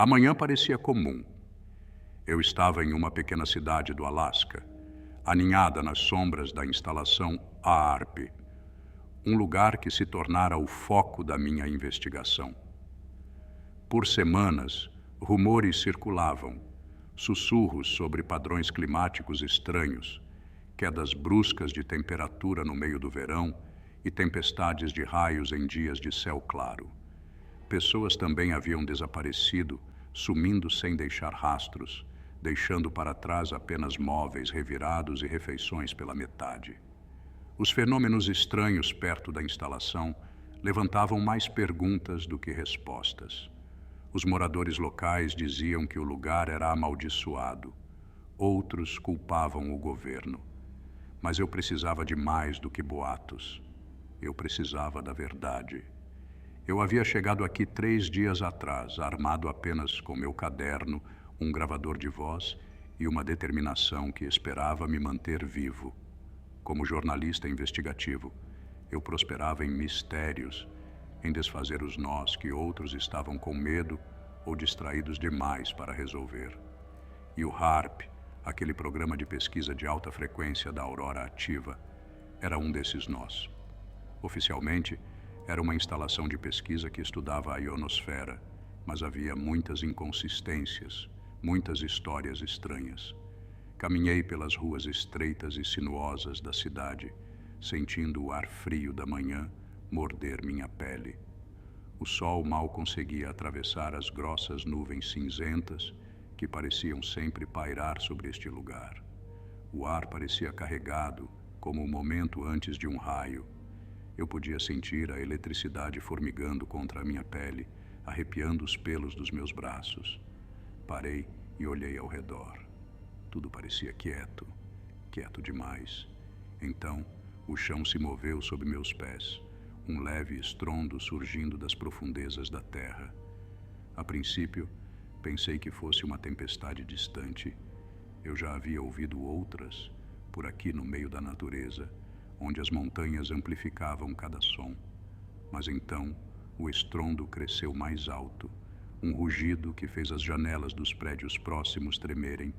Amanhã parecia comum. Eu estava em uma pequena cidade do Alasca, aninhada nas sombras da instalação AARP, um lugar que se tornara o foco da minha investigação. Por semanas, rumores circulavam, sussurros sobre padrões climáticos estranhos, quedas bruscas de temperatura no meio do verão e tempestades de raios em dias de céu claro. Pessoas também haviam desaparecido, sumindo sem deixar rastros, deixando para trás apenas móveis revirados e refeições pela metade. Os fenômenos estranhos perto da instalação levantavam mais perguntas do que respostas. Os moradores locais diziam que o lugar era amaldiçoado. Outros culpavam o governo. Mas eu precisava de mais do que boatos. Eu precisava da verdade. Eu havia chegado aqui 3 dias atrás, armado apenas com meu caderno, um gravador de voz e uma determinação que esperava me manter vivo. Como jornalista investigativo, eu prosperava em mistérios, em desfazer os nós que outros estavam com medo ou distraídos demais para resolver. E o HAARP, aquele programa de pesquisa de alta frequência da aurora ativa, era um desses nós. Oficialmente, era uma instalação de pesquisa que estudava a ionosfera, mas havia muitas inconsistências, muitas histórias estranhas. Caminhei pelas ruas estreitas e sinuosas da cidade, sentindo o ar frio da manhã morder minha pele. O sol mal conseguia atravessar as grossas nuvens cinzentas que pareciam sempre pairar sobre este lugar. O ar parecia carregado, como o momento antes de um raio. Eu podia sentir a eletricidade formigando contra a minha pele, arrepiando os pelos dos meus braços. Parei e olhei ao redor. Tudo parecia quieto, quieto demais. Então, o chão se moveu sob meus pés, um leve estrondo surgindo das profundezas da terra. A princípio, pensei que fosse uma tempestade distante. Eu já havia ouvido outras, por aqui no meio da natureza, onde as montanhas amplificavam cada som. Mas então, o estrondo cresceu mais alto, um rugido que fez as janelas dos prédios próximos tremerem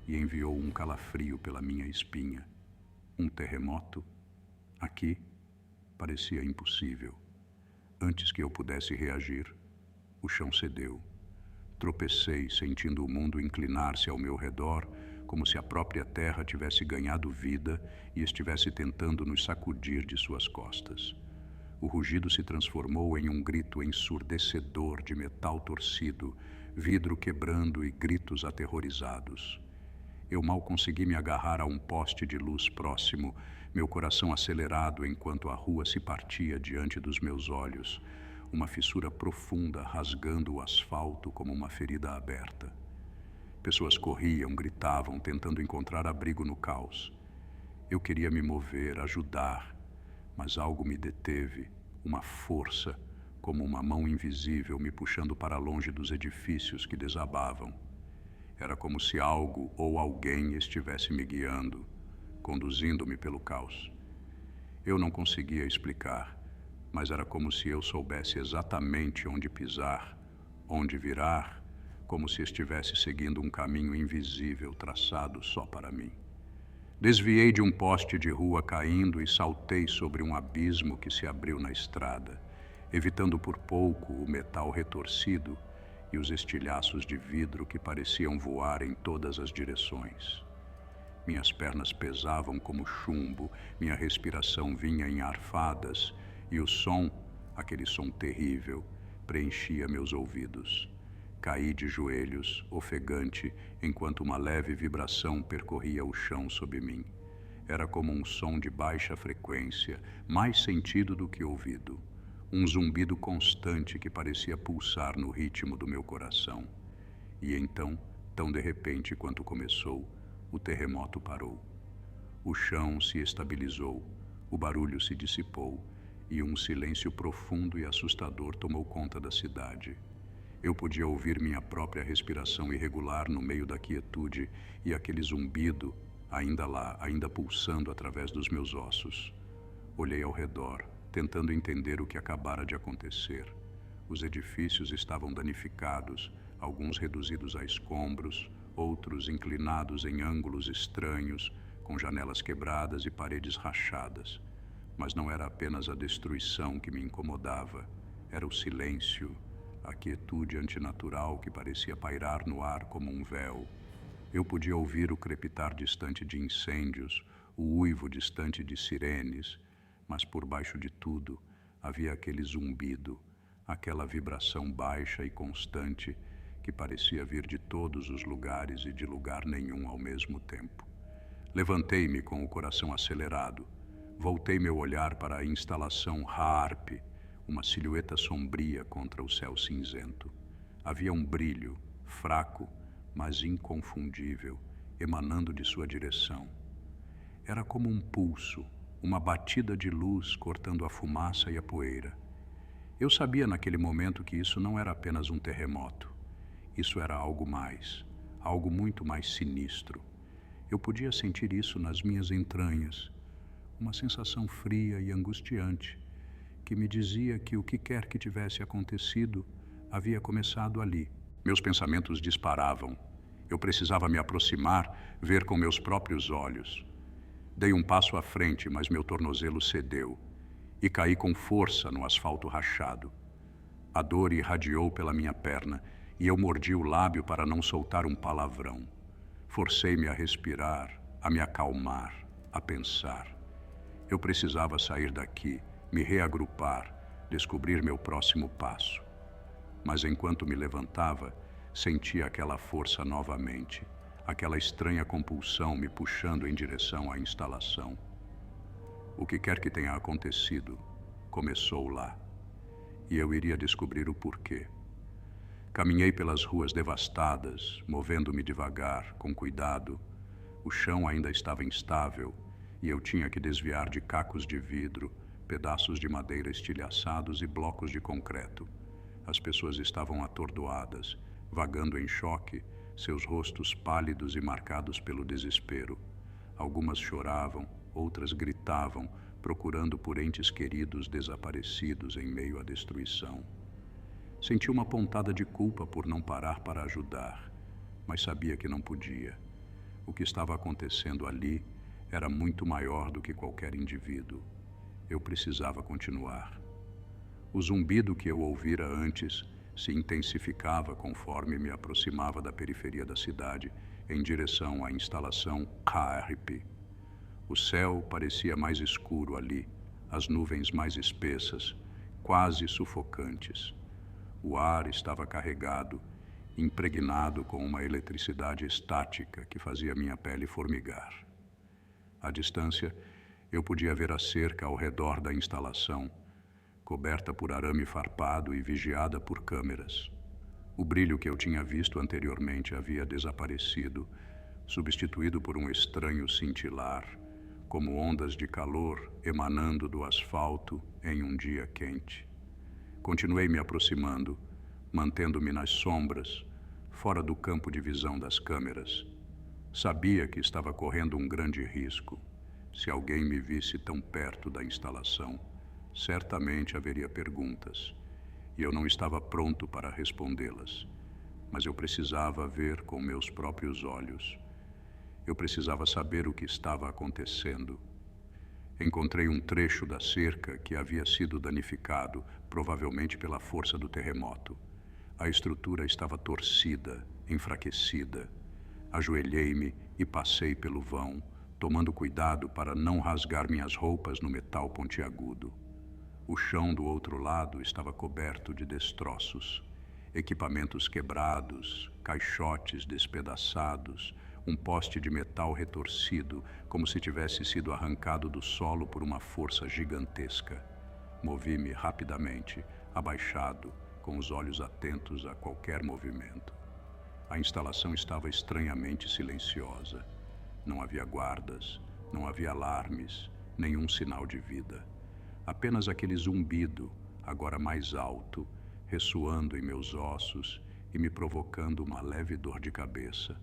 e enviou um calafrio pela minha espinha. Um terremoto? Aqui parecia impossível. Antes que eu pudesse reagir, o chão cedeu. Tropecei, sentindo o mundo inclinar-se ao meu redor, como se a própria terra tivesse ganhado vida e estivesse tentando nos sacudir de suas costas. O rugido se transformou em um grito ensurdecedor de metal torcido, vidro quebrando e gritos aterrorizados. Eu mal consegui me agarrar a um poste de luz próximo, meu coração acelerado enquanto a rua se partia diante dos meus olhos, uma fissura profunda rasgando o asfalto como uma ferida aberta. Pessoas corriam, gritavam, tentando encontrar abrigo no caos. Eu queria me mover, ajudar, mas algo me deteve, uma força, como uma mão invisível me puxando para longe dos edifícios que desabavam. Era como se algo ou alguém estivesse me guiando, conduzindo-me pelo caos. Eu não conseguia explicar, mas era como se eu soubesse exatamente onde pisar, onde virar, como se estivesse seguindo um caminho invisível traçado só para mim. Desviei de um poste de rua caindo e saltei sobre um abismo que se abriu na estrada, evitando por pouco o metal retorcido e os estilhaços de vidro que pareciam voar em todas as direções. Minhas pernas pesavam como chumbo, minha respiração vinha em arfadas e o som, aquele som terrível, preenchia meus ouvidos. Caí de joelhos, ofegante, enquanto uma leve vibração percorria o chão sob mim. Era como um som de baixa frequência, mais sentido do que ouvido. Um zumbido constante que parecia pulsar no ritmo do meu coração. E então, tão de repente quanto começou, o terremoto parou. O chão se estabilizou, o barulho se dissipou, e um silêncio profundo e assustador tomou conta da cidade. Eu podia ouvir minha própria respiração irregular no meio da quietude e aquele zumbido, ainda lá, ainda pulsando através dos meus ossos. Olhei ao redor, tentando entender o que acabara de acontecer. Os edifícios estavam danificados, alguns reduzidos a escombros, outros inclinados em ângulos estranhos, com janelas quebradas e paredes rachadas. Mas não era apenas a destruição que me incomodava, era o silêncio, a quietude antinatural que parecia pairar no ar como um véu. Eu podia ouvir o crepitar distante de incêndios, o uivo distante de sirenes, mas por baixo de tudo havia aquele zumbido, aquela vibração baixa e constante que parecia vir de todos os lugares e de lugar nenhum ao mesmo tempo. Levantei-me com o coração acelerado. Voltei meu olhar para a instalação HAARP, uma silhueta sombria contra o céu cinzento. Havia um brilho, fraco, mas inconfundível, emanando de sua direção. Era como um pulso, uma batida de luz cortando a fumaça e a poeira. Eu sabia naquele momento que isso não era apenas um terremoto. Isso era algo mais, algo muito mais sinistro. Eu podia sentir isso nas minhas entranhas, uma sensação fria e angustiante, que me dizia que o que quer que tivesse acontecido havia começado ali. Meus pensamentos disparavam. Eu precisava me aproximar, ver com meus próprios olhos. Dei um passo à frente, mas meu tornozelo cedeu e caí com força no asfalto rachado. A dor irradiou pela minha perna e eu mordi o lábio para não soltar um palavrão. Forcei-me a respirar, a me acalmar, a pensar. Eu precisava sair daqui, me reagrupar, descobrir meu próximo passo. Mas enquanto me levantava, sentia aquela força novamente, aquela estranha compulsão me puxando em direção à instalação. O que quer que tenha acontecido, começou lá. E eu iria descobrir o porquê. Caminhei pelas ruas devastadas, movendo-me devagar, com cuidado. O chão ainda estava instável e eu tinha que desviar de cacos de vidro, pedaços de madeira estilhaçados e blocos de concreto. As pessoas estavam atordoadas, vagando em choque, seus rostos pálidos e marcados pelo desespero. Algumas choravam, outras gritavam, procurando por entes queridos desaparecidos em meio à destruição. Senti uma pontada de culpa por não parar para ajudar, mas sabia que não podia. O que estava acontecendo ali era muito maior do que qualquer indivíduo. Eu precisava continuar. O zumbido que eu ouvira antes se intensificava conforme me aproximava da periferia da cidade, em direção à instalação HAARP. O céu parecia mais escuro ali, as nuvens mais espessas, quase sufocantes. O ar estava carregado, impregnado com uma eletricidade estática que fazia minha pele formigar. À distância, eu podia ver a cerca ao redor da instalação, coberta por arame farpado e vigiada por câmeras. O brilho que eu tinha visto anteriormente havia desaparecido, substituído por um estranho cintilar, como ondas de calor emanando do asfalto em um dia quente. Continuei me aproximando, mantendo-me nas sombras, fora do campo de visão das câmeras. Sabia que estava correndo um grande risco. Se alguém me visse tão perto da instalação, certamente haveria perguntas, e eu não estava pronto para respondê-las. Mas eu precisava ver com meus próprios olhos. Eu precisava saber o que estava acontecendo. Encontrei um trecho da cerca que havia sido danificado, provavelmente pela força do terremoto. A estrutura estava torcida, enfraquecida. Ajoelhei-me e passei pelo vão, tomando cuidado para não rasgar minhas roupas no metal pontiagudo. O chão do outro lado estava coberto de destroços, equipamentos quebrados, caixotes despedaçados, um poste de metal retorcido, como se tivesse sido arrancado do solo por uma força gigantesca. Movi-me rapidamente, abaixado, com os olhos atentos a qualquer movimento. A instalação estava estranhamente silenciosa. Não havia guardas, não havia alarmes, nenhum sinal de vida. Apenas aquele zumbido, agora mais alto, ressoando em meus ossos e me provocando uma leve dor de cabeça.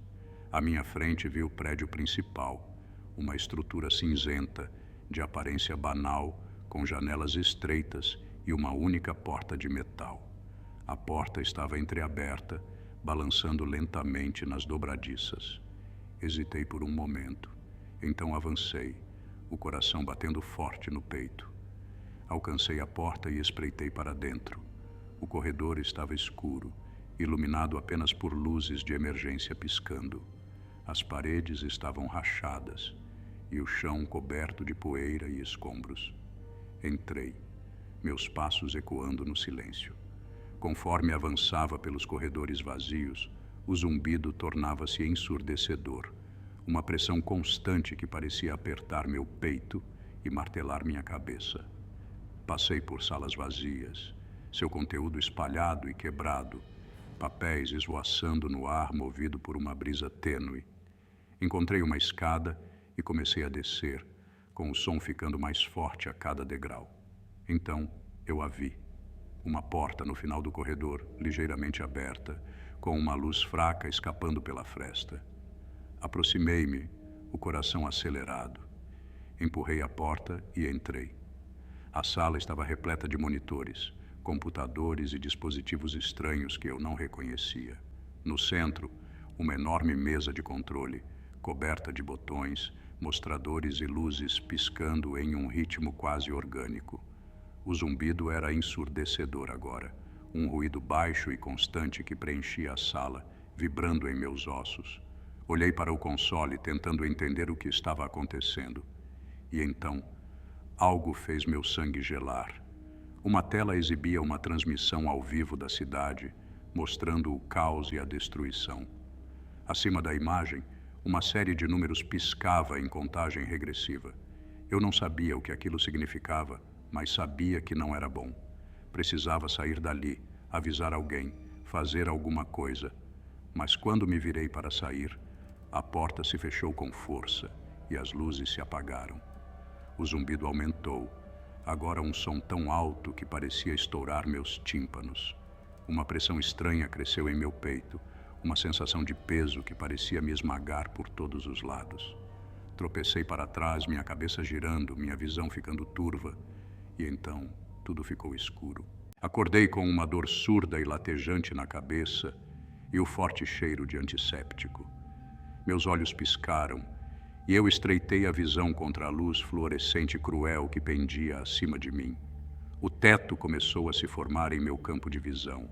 À minha frente vi o prédio principal, uma estrutura cinzenta, de aparência banal, com janelas estreitas e uma única porta de metal. A porta estava entreaberta, balançando lentamente nas dobradiças. Hesitei por um momento, então avancei, o coração batendo forte no peito. Alcancei a porta e espreitei para dentro. O corredor estava escuro, iluminado apenas por luzes de emergência piscando. As paredes estavam rachadas e o chão coberto de poeira e escombros. Entrei, meus passos ecoando no silêncio. Conforme avançava pelos corredores vazios, o zumbido tornava-se ensurdecedor, uma pressão constante que parecia apertar meu peito e martelar minha cabeça. Passei por salas vazias, seu conteúdo espalhado e quebrado, papéis esvoaçando no ar movido por uma brisa tênue. Encontrei uma escada e comecei a descer, com o som ficando mais forte a cada degrau. Então eu a vi. Uma porta no final do corredor, ligeiramente aberta, com uma luz fraca escapando pela fresta. Aproximei-me, o coração acelerado. Empurrei a porta e entrei. A sala estava repleta de monitores, computadores e dispositivos estranhos que eu não reconhecia. No centro, uma enorme mesa de controle, coberta de botões, mostradores e luzes piscando em um ritmo quase orgânico. O zumbido era ensurdecedor agora, um ruído baixo e constante que preenchia a sala, vibrando em meus ossos. Olhei para o console, tentando entender o que estava acontecendo. E então, algo fez meu sangue gelar. Uma tela exibia uma transmissão ao vivo da cidade, mostrando o caos e a destruição. Acima da imagem, uma série de números piscava em contagem regressiva. Eu não sabia o que aquilo significava, mas sabia que não era bom. Precisava sair dali, avisar alguém, fazer alguma coisa. Mas quando me virei para sair, a porta se fechou com força e as luzes se apagaram. O zumbido aumentou, agora um som tão alto que parecia estourar meus tímpanos. Uma pressão estranha cresceu em meu peito, uma sensação de peso que parecia me esmagar por todos os lados. Tropecei para trás, minha cabeça girando, minha visão ficando turva. E então, tudo ficou escuro. Acordei com uma dor surda e latejante na cabeça e o forte cheiro de antisséptico. Meus olhos piscaram e eu estreitei a visão contra a luz fluorescente e cruel que pendia acima de mim. O teto começou a se formar em meu campo de visão.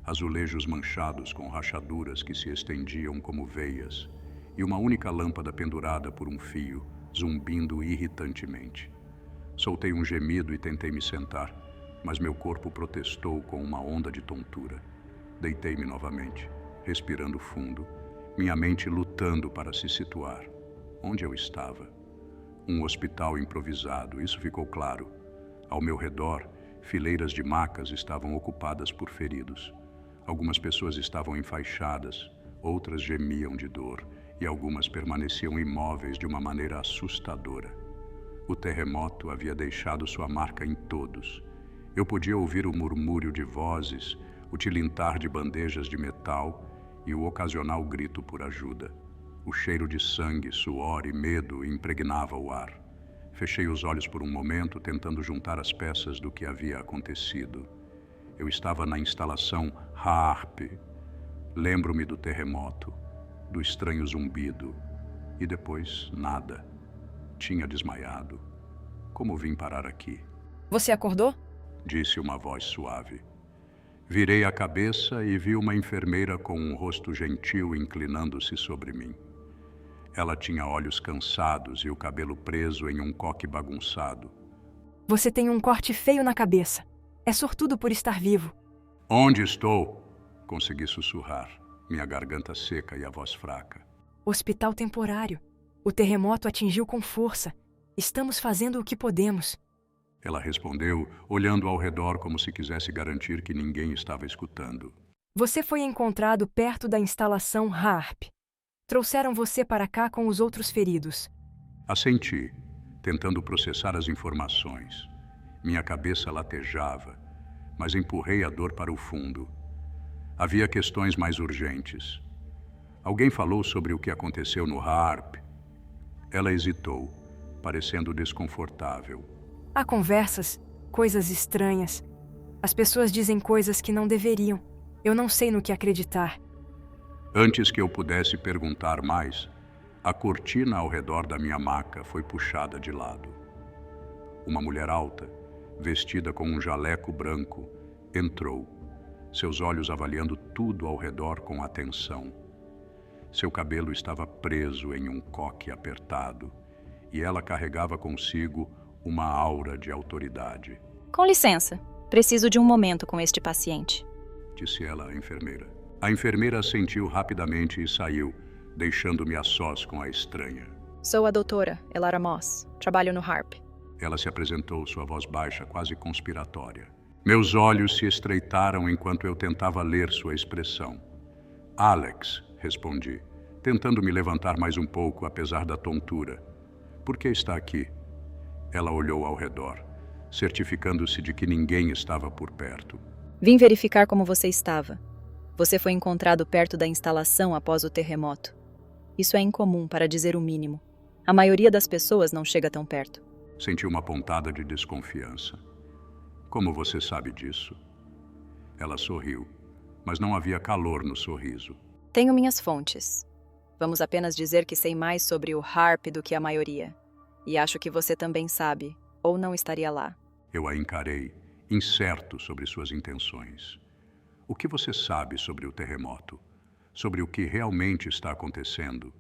Azulejos manchados com rachaduras que se estendiam como veias e uma única lâmpada pendurada por um fio, zumbindo irritantemente. Soltei um gemido e tentei me sentar, mas meu corpo protestou com uma onda de tontura. Deitei-me novamente, respirando fundo, minha mente lutando para se situar. Onde eu estava? Um hospital improvisado, isso ficou claro. Ao meu redor, fileiras de macas estavam ocupadas por feridos. Algumas pessoas estavam enfaixadas, outras gemiam de dor e algumas permaneciam imóveis de uma maneira assustadora. O terremoto havia deixado sua marca em todos. Eu podia ouvir o murmúrio de vozes, o tilintar de bandejas de metal e o ocasional grito por ajuda. O cheiro de sangue, suor e medo impregnava o ar. Fechei os olhos por um momento, tentando juntar as peças do que havia acontecido. Eu estava na instalação HAARP. Lembro-me do terremoto, do estranho zumbido, e depois nada. Tinha desmaiado. Como vim parar aqui? Você acordou? Disse uma voz suave. Virei a cabeça e vi uma enfermeira com um rosto gentil inclinando-se sobre mim. Ela tinha olhos cansados e o cabelo preso em um coque bagunçado. Você tem um corte feio na cabeça. É sortudo por estar vivo. Onde estou? Consegui sussurrar, minha garganta seca e a voz fraca. Hospital temporário. O terremoto atingiu com força. Estamos fazendo o que podemos. Ela respondeu, olhando ao redor como se quisesse garantir que ninguém estava escutando. Você foi encontrado perto da instalação HAARP. Trouxeram você para cá com os outros feridos. Assenti, tentando processar as informações. Minha cabeça latejava, mas empurrei a dor para o fundo. Havia questões mais urgentes. Alguém falou sobre o que aconteceu no HAARP. Ela hesitou, parecendo desconfortável. Há conversas, coisas estranhas. As pessoas dizem coisas que não deveriam. Eu não sei no que acreditar. Antes que eu pudesse perguntar mais, a cortina ao redor da minha maca foi puxada de lado. Uma mulher alta, vestida com um jaleco branco, entrou, seus olhos avaliando tudo ao redor com atenção. Seu cabelo estava preso em um coque apertado e ela carregava consigo uma aura de autoridade. Com licença, preciso de um momento com este paciente, Disse ela à enfermeira. A enfermeira assentiu rapidamente e saiu, deixando-me a sós com a estranha. Sou a doutora Elara Moss. Trabalho no HARP. Ela se apresentou, sua voz baixa, quase conspiratória. Meus olhos se estreitaram enquanto eu tentava ler sua expressão. Alex, respondi, tentando me levantar mais um pouco, apesar da tontura. Por que está aqui? Ela olhou ao redor, certificando-se de que ninguém estava por perto. Vim verificar como você estava. Você foi encontrado perto da instalação após o terremoto. Isso é incomum, para dizer o mínimo. A maioria das pessoas não chega tão perto. Senti uma pontada de desconfiança. Como você sabe disso? Ela sorriu, mas não havia calor no sorriso. Tenho minhas fontes. Vamos apenas dizer que sei mais sobre o HARP do que a maioria. E acho que você também sabe, ou não estaria lá. Eu a encarei, incerto sobre suas intenções. O que você sabe sobre o terremoto? Sobre o que realmente está acontecendo?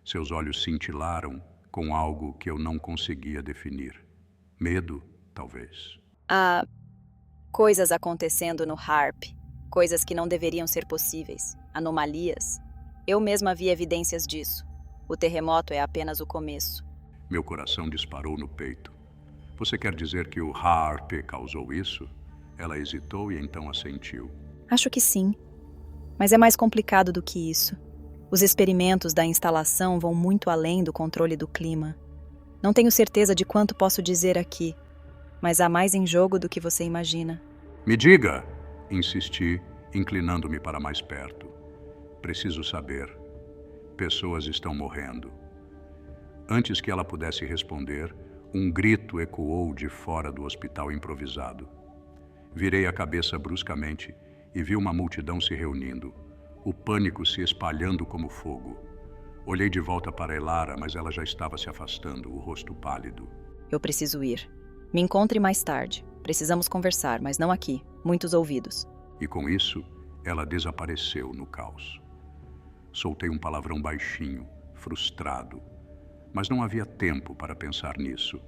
Seus olhos cintilaram com algo que eu não conseguia definir. Medo, talvez. Há coisas acontecendo no HARP. Coisas que não deveriam ser possíveis. Anomalias. Eu mesma vi evidências disso. O terremoto é apenas o começo. Meu coração disparou no peito. Você quer dizer que o HARP causou isso? Ela hesitou e então assentiu. Acho que sim. Mas é mais complicado do que isso. Os experimentos da instalação vão muito além do controle do clima. Não tenho certeza de quanto posso dizer aqui, mas há mais em jogo do que você imagina. Me diga, insisti, inclinando-me para mais perto. Preciso saber. Pessoas estão morrendo. Antes que ela pudesse responder, um grito ecoou de fora do hospital improvisado. Virei a cabeça bruscamente e vi uma multidão se reunindo, o pânico se espalhando como fogo. Olhei de volta para Elara, mas ela já estava se afastando, o rosto pálido. Eu preciso ir. Me encontre mais tarde. Precisamos conversar, mas não aqui. Muitos ouvidos. E com isso, ela desapareceu no caos. Soltei um palavrão baixinho, frustrado. Mas não havia tempo para pensar nisso.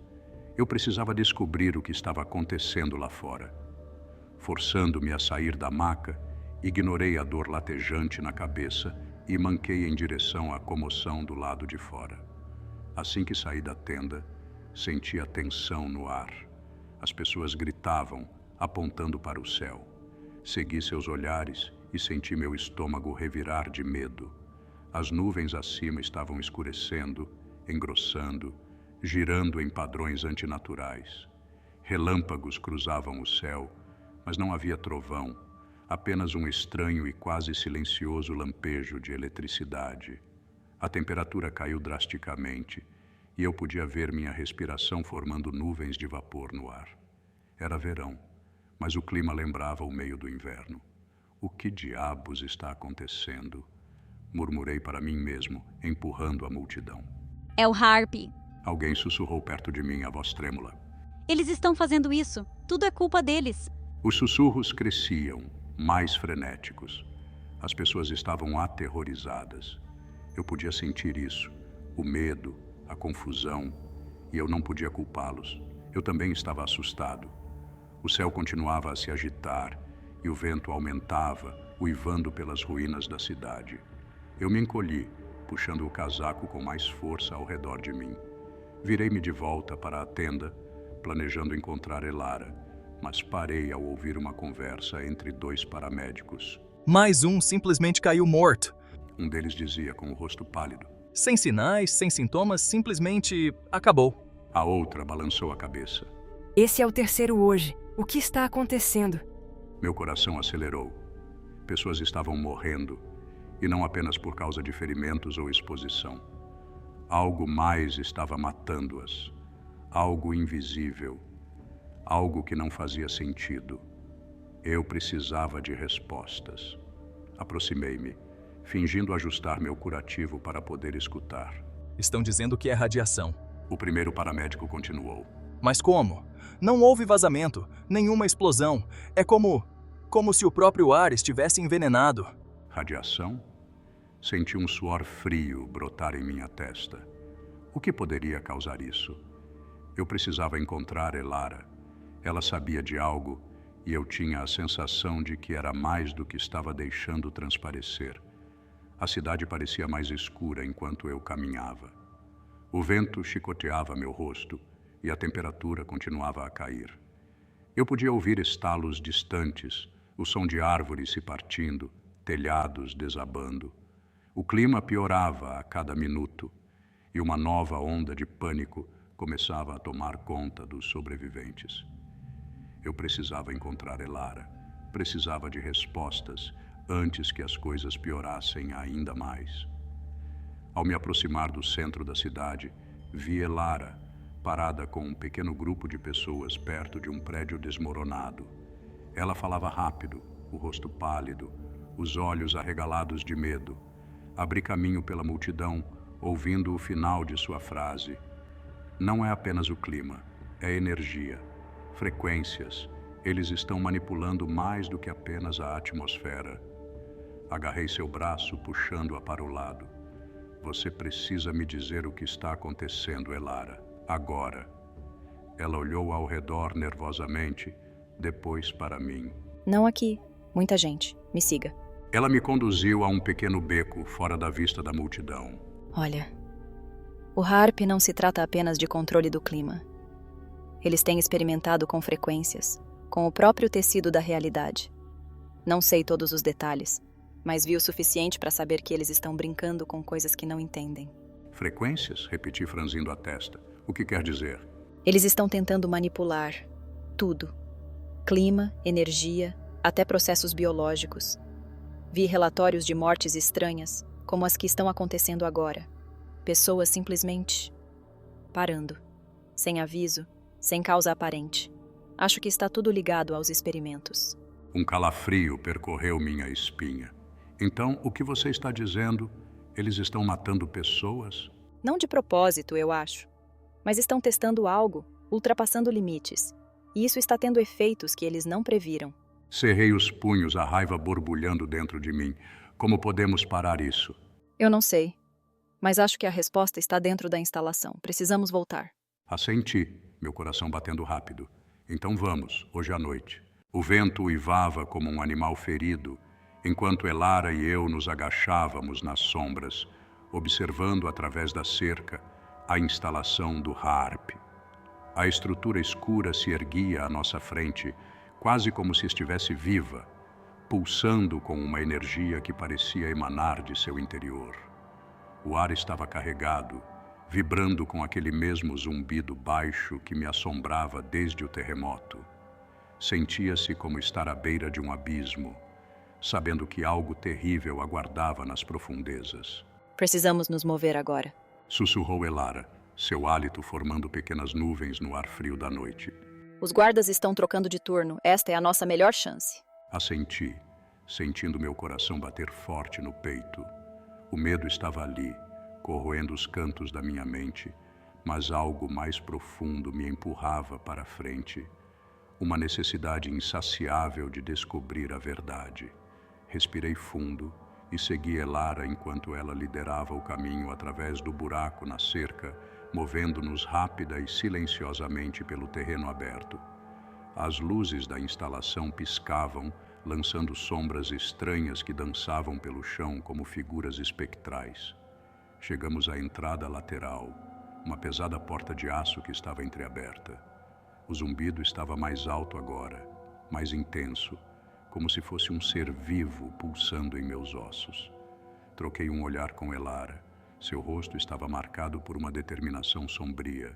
Eu precisava descobrir o que estava acontecendo lá fora. Forçando-me a sair da maca, ignorei a dor latejante na cabeça e manquei em direção à comoção do lado de fora. Assim que saí da tenda, senti a tensão no ar. As pessoas gritavam, apontando para o céu. Segui seus olhares e senti meu estômago revirar de medo. As nuvens acima estavam escurecendo, engrossando, girando em padrões antinaturais. Relâmpagos cruzavam o céu, mas não havia trovão, apenas um estranho e quase silencioso lampejo de eletricidade. A temperatura caiu drasticamente e eu podia ver minha respiração formando nuvens de vapor no ar. Era verão, mas o clima lembrava o meio do inverno. O que diabos está acontecendo? Murmurei para mim mesmo, empurrando a multidão. É o HARP. Alguém sussurrou perto de mim, a voz trêmula. Eles estão fazendo isso. Tudo é culpa deles. Os sussurros cresciam, mais frenéticos. As pessoas estavam aterrorizadas. Eu podia sentir isso, o medo, a confusão, e eu não podia culpá-los. Eu também estava assustado. O céu continuava a se agitar e o vento aumentava, uivando pelas ruínas da cidade. Eu me encolhi, puxando o casaco com mais força ao redor de mim. Virei-me de volta para a tenda, planejando encontrar Elara, mas parei ao ouvir uma conversa entre dois paramédicos. Mais um simplesmente caiu morto. Um deles dizia com o rosto pálido. Sem sinais, sem sintomas, simplesmente acabou. A outra balançou a cabeça. Esse é o terceiro hoje. O que está acontecendo? Meu coração acelerou. Pessoas estavam morrendo, e não apenas por causa de ferimentos ou exposição. Algo mais estava matando-as. Algo invisível. Algo que não fazia sentido. Eu precisava de respostas. Aproximei-me, fingindo ajustar meu curativo para poder escutar. Estão dizendo que é radiação. O primeiro paramédico continuou. Mas como? Não houve vazamento, nenhuma explosão. É como se o próprio ar estivesse envenenado. Radiação? Senti um suor frio brotar em minha testa. O que poderia causar isso? Eu precisava encontrar Elara. Ela sabia de algo e eu tinha a sensação de que era mais do que estava deixando transparecer. A cidade parecia mais escura enquanto eu caminhava. O vento chicoteava meu rosto e a temperatura continuava a cair. Eu podia ouvir estalos distantes, o som de árvores se partindo, telhados desabando. O clima piorava a cada minuto e uma nova onda de pânico começava a tomar conta dos sobreviventes. Eu precisava encontrar Elara, precisava de respostas antes que as coisas piorassem ainda mais. Ao me aproximar do centro da cidade, vi Elara, parada com um pequeno grupo de pessoas perto de um prédio desmoronado. Ela falava rápido, o rosto pálido, os olhos arregalados de medo. Abri caminho pela multidão, ouvindo o final de sua frase. Não é apenas o clima, é energia, frequências. Eles estão manipulando mais do que apenas a atmosfera. Agarrei seu braço, puxando-a para o lado. Você precisa me dizer o que está acontecendo, Elara. Agora. Ela olhou ao redor nervosamente, depois para mim. Não aqui. Muita gente. Me siga. Ela me conduziu a um pequeno beco, fora da vista da multidão. Olha, o HAARP não se trata apenas de controle do clima. Eles têm experimentado com frequências, com o próprio tecido da realidade. Não sei todos os detalhes, mas vi o suficiente para saber que eles estão brincando com coisas que não entendem. Frequências? Repeti, franzindo a testa. O que quer dizer? Eles estão tentando manipular tudo. Clima, energia, até processos biológicos. Vi relatórios de mortes estranhas, como as que estão acontecendo agora. Pessoas simplesmente parando, sem aviso, sem causa aparente. Acho que está tudo ligado aos experimentos. Um calafrio percorreu minha espinha. Então, o que você está dizendo? Eles estão matando pessoas? Não de propósito, eu acho. Mas estão testando algo, ultrapassando limites. E isso está tendo efeitos que eles não previram. Cerrei os punhos, a raiva borbulhando dentro de mim. Como podemos parar isso? Eu não sei. Mas acho que a resposta está dentro da instalação. Precisamos voltar. Assenti, meu coração batendo rápido. Então vamos, hoje à noite. O vento uivava como um animal ferido, enquanto Elara e eu nos agachávamos nas sombras, observando através da cerca a instalação do HAARP. A estrutura escura se erguia à nossa frente, quase como se estivesse viva, pulsando com uma energia que parecia emanar de seu interior. O ar estava carregado, vibrando com aquele mesmo zumbido baixo que me assombrava desde o terremoto. Sentia-se como estar à beira de um abismo, sabendo que algo terrível aguardava nas profundezas. Precisamos nos mover agora. Sussurrou Elara, seu hálito formando pequenas nuvens no ar frio da noite. Os guardas estão trocando de turno. Esta é a nossa melhor chance. Assenti, sentindo meu coração bater forte no peito. O medo estava ali, corroendo os cantos da minha mente, mas algo mais profundo me empurrava para frente. Uma necessidade insaciável de descobrir a verdade. Respirei fundo e segui Elara enquanto ela liderava o caminho através do buraco na cerca, movendo-nos rápida e silenciosamente pelo terreno aberto. As luzes da instalação piscavam, lançando sombras estranhas que dançavam pelo chão como figuras espectrais. Chegamos à entrada lateral, uma pesada porta de aço que estava entreaberta. O zumbido estava mais alto agora, mais intenso, como se fosse um ser vivo pulsando em meus ossos. Troquei um olhar com Elara. Seu rosto estava marcado por uma determinação sombria.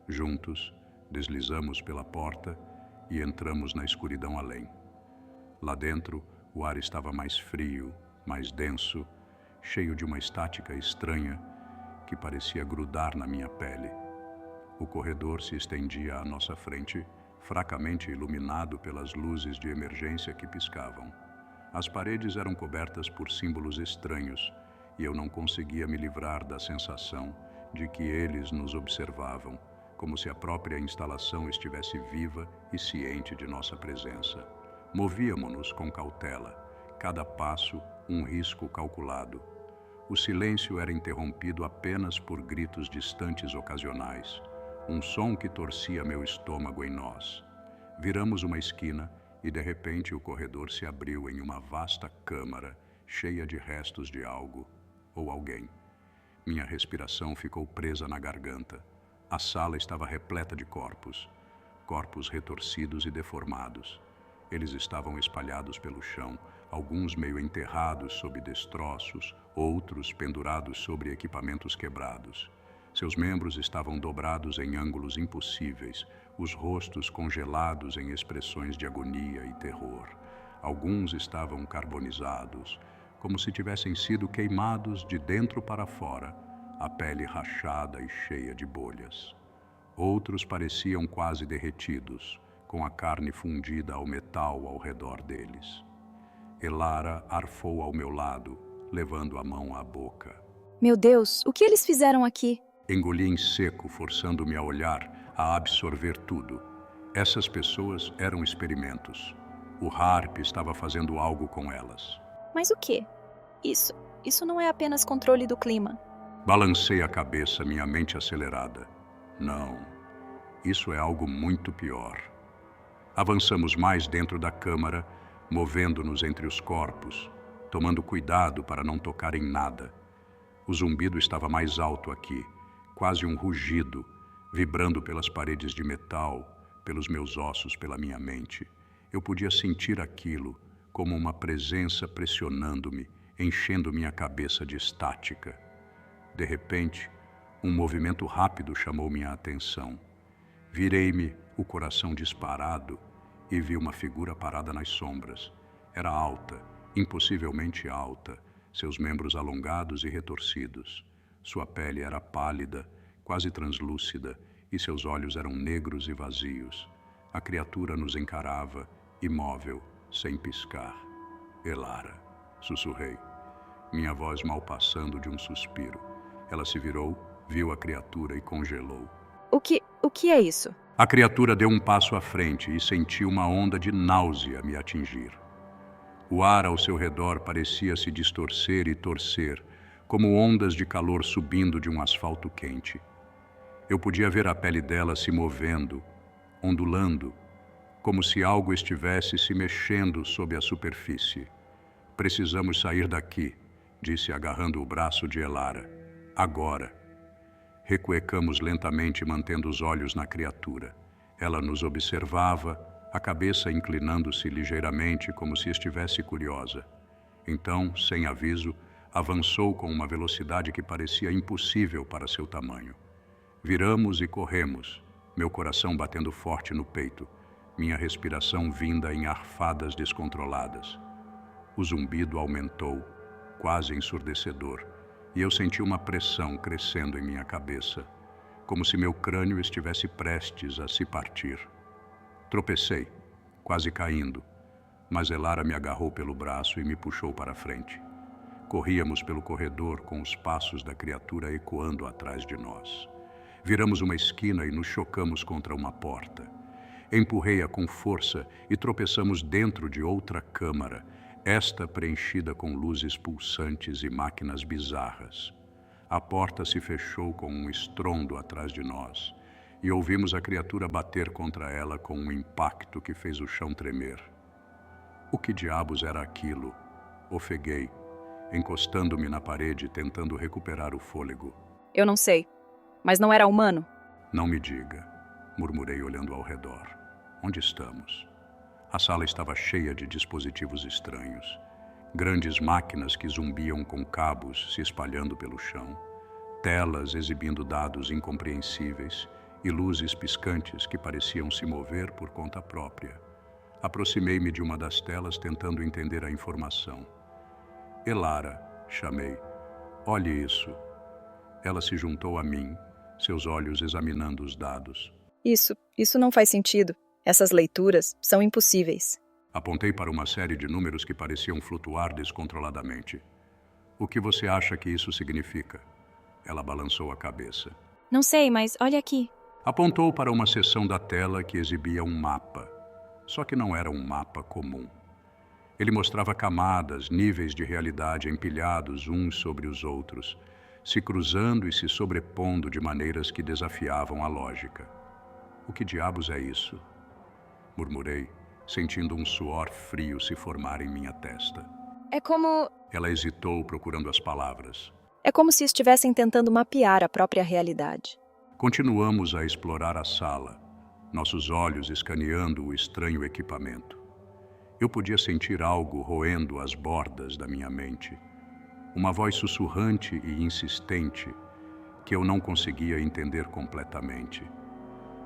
Juntos, deslizamos pela porta e entramos na escuridão além. Lá dentro, o ar estava mais frio, mais denso, cheio de uma estática estranha que parecia grudar na minha pele. O corredor se estendia à nossa frente, fracamente iluminado pelas luzes de emergência que piscavam. As paredes eram cobertas por símbolos estranhos e eu não conseguia me livrar da sensação de que eles nos observavam, como se a própria instalação estivesse viva e ciente de nossa presença. Movíamo-nos com cautela, cada passo um risco calculado. O silêncio era interrompido apenas por gritos distantes ocasionais, um som que torcia meu estômago em nós. Viramos uma esquina e, de repente, o corredor se abriu em uma vasta câmara cheia de restos de algo ou alguém. Minha respiração ficou presa na garganta. A sala estava repleta de corpos retorcidos e deformados. Eles estavam espalhados pelo chão, alguns meio enterrados sob destroços, outros pendurados sobre equipamentos quebrados. Seus membros estavam dobrados em ângulos impossíveis, os rostos congelados em expressões de agonia e terror. Alguns estavam carbonizados, como se tivessem sido queimados de dentro para fora, a pele rachada e cheia de bolhas. Outros pareciam quase derretidos, com a carne fundida ao metal ao redor deles. Elara arfou ao meu lado, levando a mão à boca. Meu Deus, o que eles fizeram aqui? Engoli em seco, forçando-me a olhar, a absorver tudo. Essas pessoas eram experimentos. O Harp estava fazendo algo com elas. Mas o quê? Isso não é apenas controle do clima. Balancei a cabeça, minha mente acelerada. Não, isso é algo muito pior. Avançamos mais dentro da câmara, movendo-nos entre os corpos, tomando cuidado para não tocar em nada. O zumbido estava mais alto aqui, quase um rugido, vibrando pelas paredes de metal, pelos meus ossos, pela minha mente. Eu podia sentir aquilo como uma presença pressionando-me, enchendo minha cabeça de estática. De repente, um movimento rápido chamou minha atenção. Virei-me, o coração disparado, e vi uma figura parada nas sombras. Era alta, impossivelmente alta, seus membros alongados e retorcidos. Sua pele era pálida, quase translúcida, e seus olhos eram negros e vazios. A criatura nos encarava, imóvel, sem piscar. Elara, sussurrei, minha voz mal passando de um suspiro. Ela se virou, viu a criatura e congelou. O que é isso? A criatura deu um passo à frente e senti uma onda de náusea me atingir. O ar ao seu redor parecia se distorcer e torcer, como ondas de calor subindo de um asfalto quente. Eu podia ver a pele dela se movendo, ondulando, como se algo estivesse se mexendo sob a superfície. Precisamos sair daqui, disse agarrando o braço de Elara. Agora. Recuecamos lentamente, mantendo os olhos na criatura. Ela nos observava, a cabeça inclinando-se ligeiramente, como se estivesse curiosa. Então, sem aviso, avançou com uma velocidade que parecia impossível para seu tamanho. Viramos e corremos, meu coração batendo forte no peito, minha respiração vinda em arfadas descontroladas. O zumbido aumentou, quase ensurdecedor, e eu senti uma pressão crescendo em minha cabeça, como se meu crânio estivesse prestes a se partir. Tropecei, quase caindo, mas Elara me agarrou pelo braço e me puxou para frente. Corríamos pelo corredor com os passos da criatura ecoando atrás de nós. Viramos uma esquina e nos chocamos contra uma porta. Empurrei-a com força e tropeçamos dentro de outra câmara, esta preenchida com luzes pulsantes e máquinas bizarras. A porta se fechou com um estrondo atrás de nós e ouvimos a criatura bater contra ela com um impacto que fez o chão tremer. O que diabos era aquilo? Ofeguei, encostando-me na parede, tentando recuperar o fôlego. Eu não sei, mas não era humano? Não me diga, murmurei olhando ao redor. Onde estamos? A sala estava cheia de dispositivos estranhos. Grandes máquinas que zumbiam com cabos se espalhando pelo chão, telas exibindo dados incompreensíveis e luzes piscantes que pareciam se mover por conta própria. Aproximei-me de uma das telas tentando entender a informação. Elara, chamei. Olhe isso. Ela se juntou a mim, seus olhos examinando os dados. Isso não faz sentido. Essas leituras são impossíveis. Apontei para uma série de números que pareciam flutuar descontroladamente. O que você acha que isso significa? Ela balançou a cabeça. Não sei, mas olha aqui. Apontou para uma seção da tela que exibia um mapa. Só que não era um mapa comum. Ele mostrava camadas, níveis de realidade empilhados uns sobre os outros, se cruzando e se sobrepondo de maneiras que desafiavam a lógica. O que diabos é isso? Murmurei, sentindo um suor frio se formar em minha testa. É como Ela hesitou, procurando as palavras. É como se estivessem tentando mapear a própria realidade. Continuamos a explorar a sala, nossos olhos escaneando o estranho equipamento. Eu podia sentir algo roendo as bordas da minha mente. Uma voz sussurrante e insistente que eu não conseguia entender completamente.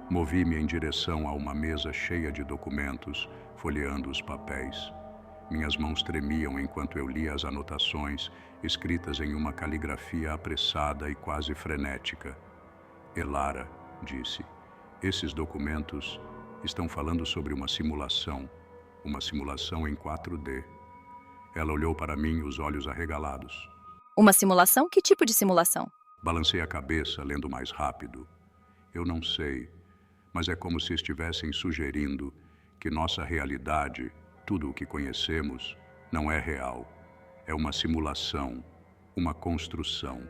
Movi-me em direção a uma mesa cheia de documentos, folheando os papéis. Minhas mãos tremiam enquanto eu lia as anotações, escritas em uma caligrafia apressada e quase frenética. Elara, disse, esses documentos estão falando sobre uma simulação em 4D. Ela olhou para mim, os olhos arregalados. Uma simulação? Que tipo de simulação? Balancei a cabeça, lendo mais rápido. Eu não sei, mas é como se estivessem sugerindo que nossa realidade, tudo o que conhecemos, não é real. É uma simulação, uma construção.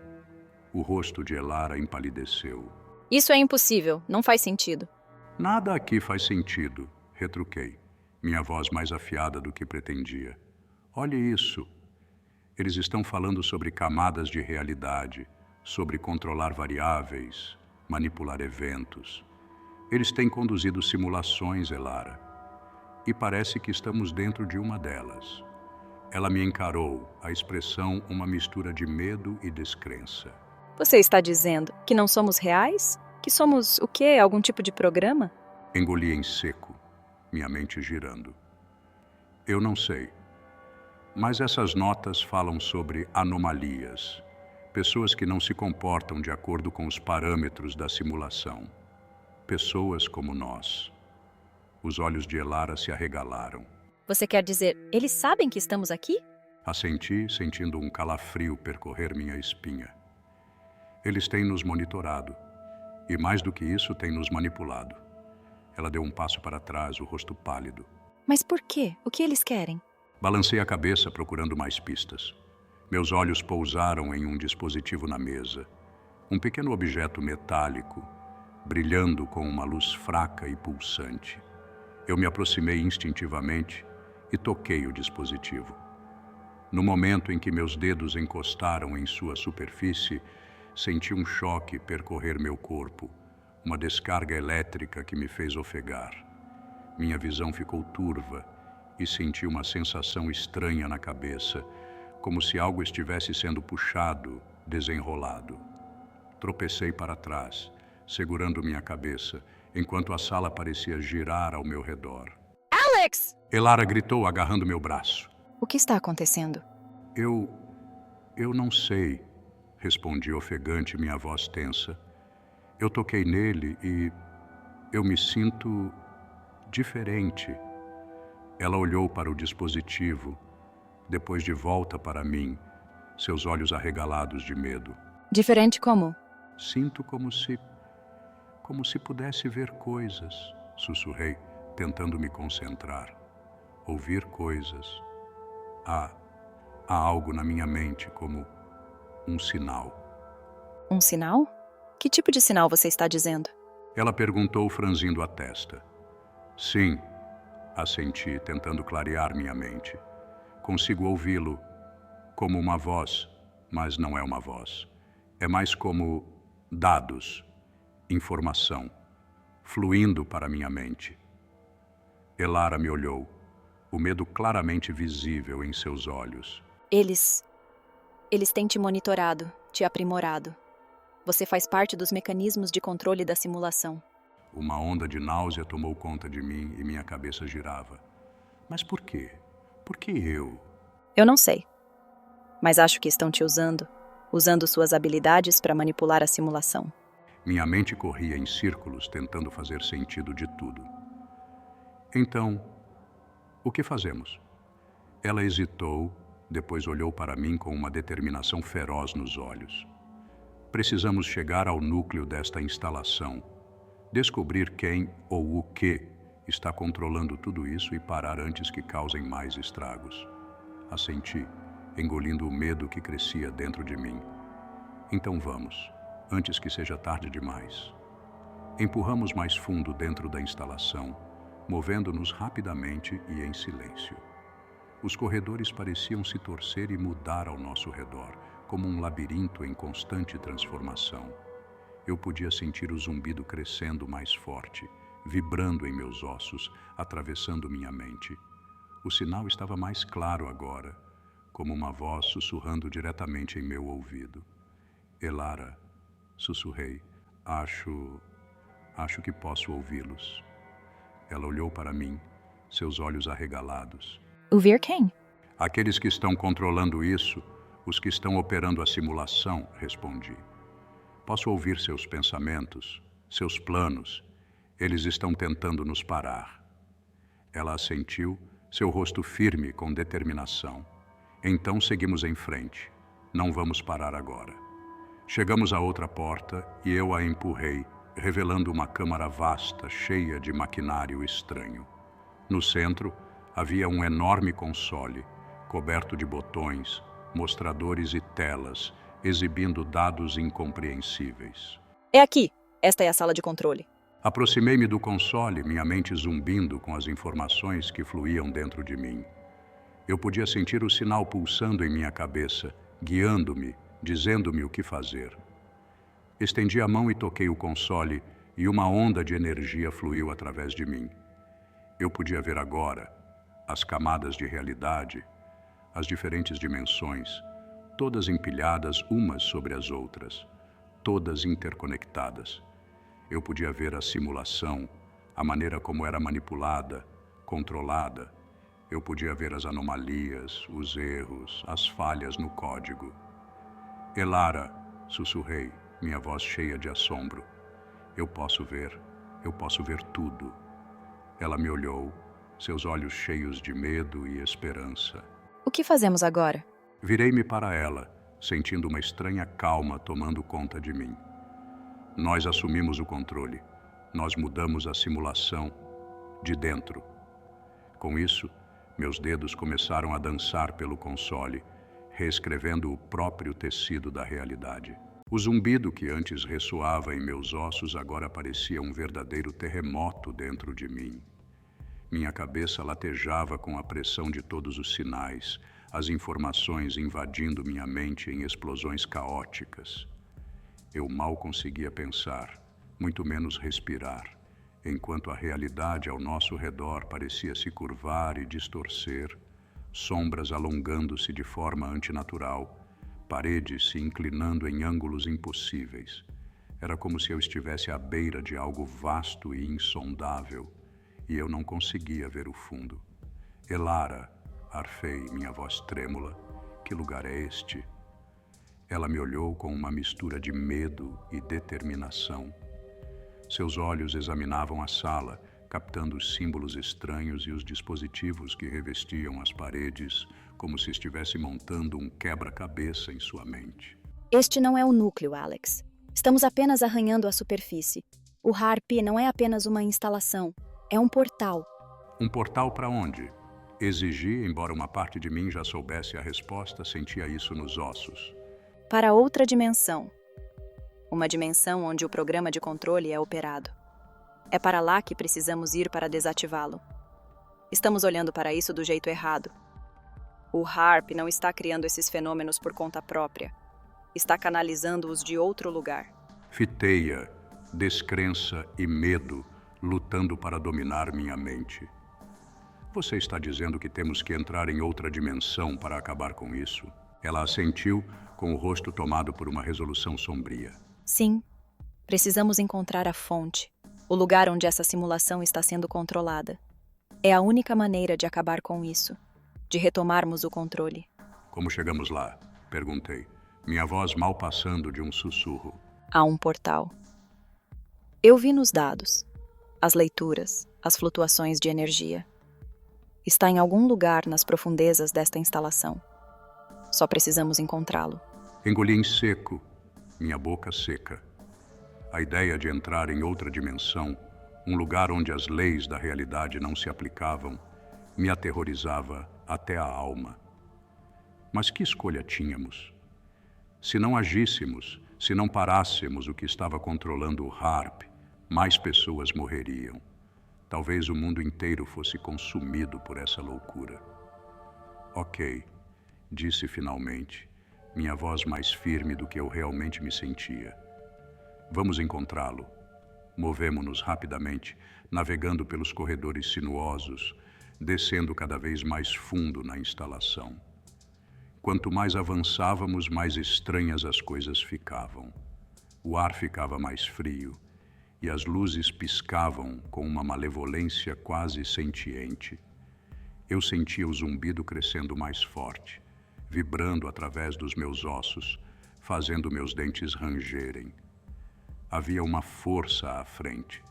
O rosto de Elara empalideceu. Isso é impossível, não faz sentido. Nada aqui faz sentido, retruquei, minha voz mais afiada do que pretendia. Olhe isso. Eles estão falando sobre camadas de realidade, sobre controlar variáveis, manipular eventos. Eles têm conduzido simulações, Elara. E parece que estamos dentro de uma delas. Ela me encarou, a expressão uma mistura de medo e descrença. Você está dizendo que não somos reais? Que somos o quê? Algum tipo de programa? Engoli em seco, minha mente girando. Eu não sei. Mas essas notas falam sobre anomalias. Pessoas que não se comportam de acordo com os parâmetros da simulação. Pessoas como nós. Os olhos de Elara se arregalaram. Você quer dizer, eles sabem que estamos aqui? Assenti, sentindo um calafrio percorrer minha espinha. Eles têm nos monitorado. E mais do que isso, têm nos manipulado. Ela deu um passo para trás, o rosto pálido. Mas por quê? O que eles querem? Balancei a cabeça procurando mais pistas. Meus olhos pousaram em um dispositivo na mesa. Um pequeno objeto metálico, brilhando com uma luz fraca e pulsante. Eu me aproximei instintivamente e toquei o dispositivo. No momento em que meus dedos encostaram em sua superfície, senti um choque percorrer meu corpo, uma descarga elétrica que me fez ofegar. Minha visão ficou turva e senti uma sensação estranha na cabeça, como se algo estivesse sendo puxado, desenrolado. Tropecei para trás, segurando minha cabeça, enquanto a sala parecia girar ao meu redor. Alex! Elara gritou, agarrando meu braço. O que está acontecendo? Eu não sei, respondi ofegante, minha voz tensa. Eu toquei nele e eu me sinto diferente. Ela olhou para o dispositivo, depois de volta para mim, seus olhos arregalados de medo. Diferente como? Sinto como se pudesse ver coisas, sussurrei, tentando me concentrar. Ouvir coisas. Há algo na minha mente como um sinal. Um sinal? Que tipo de sinal você está dizendo? Ela perguntou, franzindo a testa. Sim, assenti, tentando clarear minha mente. Consigo ouvi-lo como uma voz, mas não é uma voz. É mais como dados, informação, fluindo para minha mente. Elara me olhou, o medo claramente visível em seus olhos. Eles têm te monitorado, te aprimorado. Você faz parte dos mecanismos de controle da simulação. Uma onda de náusea tomou conta de mim e minha cabeça girava. Mas por quê? Por que eu? Eu não sei. Mas acho que estão te usando suas habilidades para manipular a simulação. Minha mente corria em círculos, tentando fazer sentido de tudo. Então, O que fazemos? Ela hesitou, depois olhou para mim com uma determinação feroz nos olhos. Precisamos chegar ao núcleo desta instalação, descobrir quem ou o que está controlando tudo isso e parar antes que causem mais estragos. Assenti, engolindo o medo que crescia dentro de mim. Então vamos, antes que seja tarde demais. Empurramos mais fundo dentro da instalação, movendo-nos rapidamente e em silêncio. Os corredores pareciam se torcer e mudar ao nosso redor, como um labirinto em constante transformação. Eu podia sentir o zumbido crescendo mais forte, vibrando em meus ossos, atravessando minha mente. O sinal estava mais claro agora, como uma voz sussurrando diretamente em meu ouvido. Elara, sussurrei, acho que posso ouvi-los. Ela olhou para mim, seus olhos arregalados. Ouvir quem? Aqueles que estão controlando isso, os que estão operando a simulação, respondi. Posso ouvir seus pensamentos, seus planos. Eles estão tentando nos parar. Ela assentiu, seu rosto firme com determinação. Então seguimos em frente. Não vamos parar agora. Chegamos à outra porta e eu a empurrei, revelando uma câmara vasta, cheia de maquinário estranho. No centro, havia um enorme console, coberto de botões, mostradores e telas, exibindo dados incompreensíveis. É aqui. Esta é a sala de controle. Aproximei-me do console, minha mente zumbindo com as informações que fluíam dentro de mim. Eu podia sentir o sinal pulsando em minha cabeça, guiando-me, dizendo-me o que fazer. Estendi a mão e toquei o console, e uma onda de energia fluiu através de mim. Eu podia ver agora as camadas de realidade, as diferentes dimensões, todas empilhadas umas sobre as outras, todas interconectadas. Eu podia ver a simulação, a maneira como era manipulada, controlada. Eu podia ver as anomalias, os erros, as falhas no código. Elara, sussurrei, minha voz cheia de assombro. Eu posso ver tudo. Ela me olhou, seus olhos cheios de medo e esperança. O que fazemos agora? Virei-me para ela, sentindo uma estranha calma tomando conta de mim. Nós assumimos o controle. Nós mudamos a simulação de dentro. Com isso, meus dedos começaram a dançar pelo console, reescrevendo o próprio tecido da realidade. O zumbido que antes ressoava em meus ossos agora parecia um verdadeiro terremoto dentro de mim. Minha cabeça latejava com a pressão de todos os sinais, as informações invadindo minha mente em explosões caóticas. Eu mal conseguia pensar, muito menos respirar, enquanto a realidade ao nosso redor parecia se curvar e distorcer, sombras alongando-se de forma antinatural, paredes se inclinando em ângulos impossíveis. Era como se eu estivesse à beira de algo vasto e insondável, e eu não conseguia ver o fundo. Elara, arfei, minha voz trêmula, que lugar é este? Ela me olhou com uma mistura de medo e determinação. Seus olhos examinavam a sala, captando os símbolos estranhos e os dispositivos que revestiam as paredes, como se estivesse montando um quebra-cabeça em sua mente. Este não é o núcleo, Alex. Estamos apenas arranhando a superfície. O HARP não é apenas uma instalação, é um portal. Um portal para onde? Exigi, embora uma parte de mim já soubesse a resposta, sentia isso nos ossos. Para outra dimensão. Uma dimensão onde o programa de controle é operado. É para lá que precisamos ir para desativá-lo. Estamos olhando para isso do jeito errado. O HARP não está criando esses fenômenos por conta própria. Está canalizando-os de outro lugar. Fiteia, descrença e medo lutando para dominar minha mente. Você está dizendo que temos que entrar em outra dimensão para acabar com isso? Ela assentiu, com o rosto tomado por uma resolução sombria. Sim. Precisamos encontrar a fonte, o lugar onde essa simulação está sendo controlada. É a única maneira de acabar com isso, de retomarmos o controle. Como chegamos lá? Perguntei, minha voz mal passando de um sussurro. Há um portal. Eu vi nos dados, as leituras, as flutuações de energia. Está em algum lugar nas profundezas desta instalação. Só precisamos encontrá-lo. Engoli em seco, minha boca seca. A ideia de entrar em outra dimensão, um lugar onde as leis da realidade não se aplicavam, me aterrorizava até a alma. Mas que escolha tínhamos? Se não agíssemos, se não parássemos o que estava controlando o Harp, mais pessoas morreriam. Talvez o mundo inteiro fosse consumido por essa loucura. Ok, disse finalmente, minha voz mais firme do que eu realmente me sentia. Vamos encontrá-lo. Movemo-nos rapidamente, navegando pelos corredores sinuosos, descendo cada vez mais fundo na instalação. Quanto mais avançávamos, mais estranhas as coisas ficavam. O ar ficava mais frio e as luzes piscavam com uma malevolência quase sentiente. Eu sentia o zumbido crescendo mais forte, vibrando através dos meus ossos, fazendo meus dentes rangerem. Havia uma força à frente,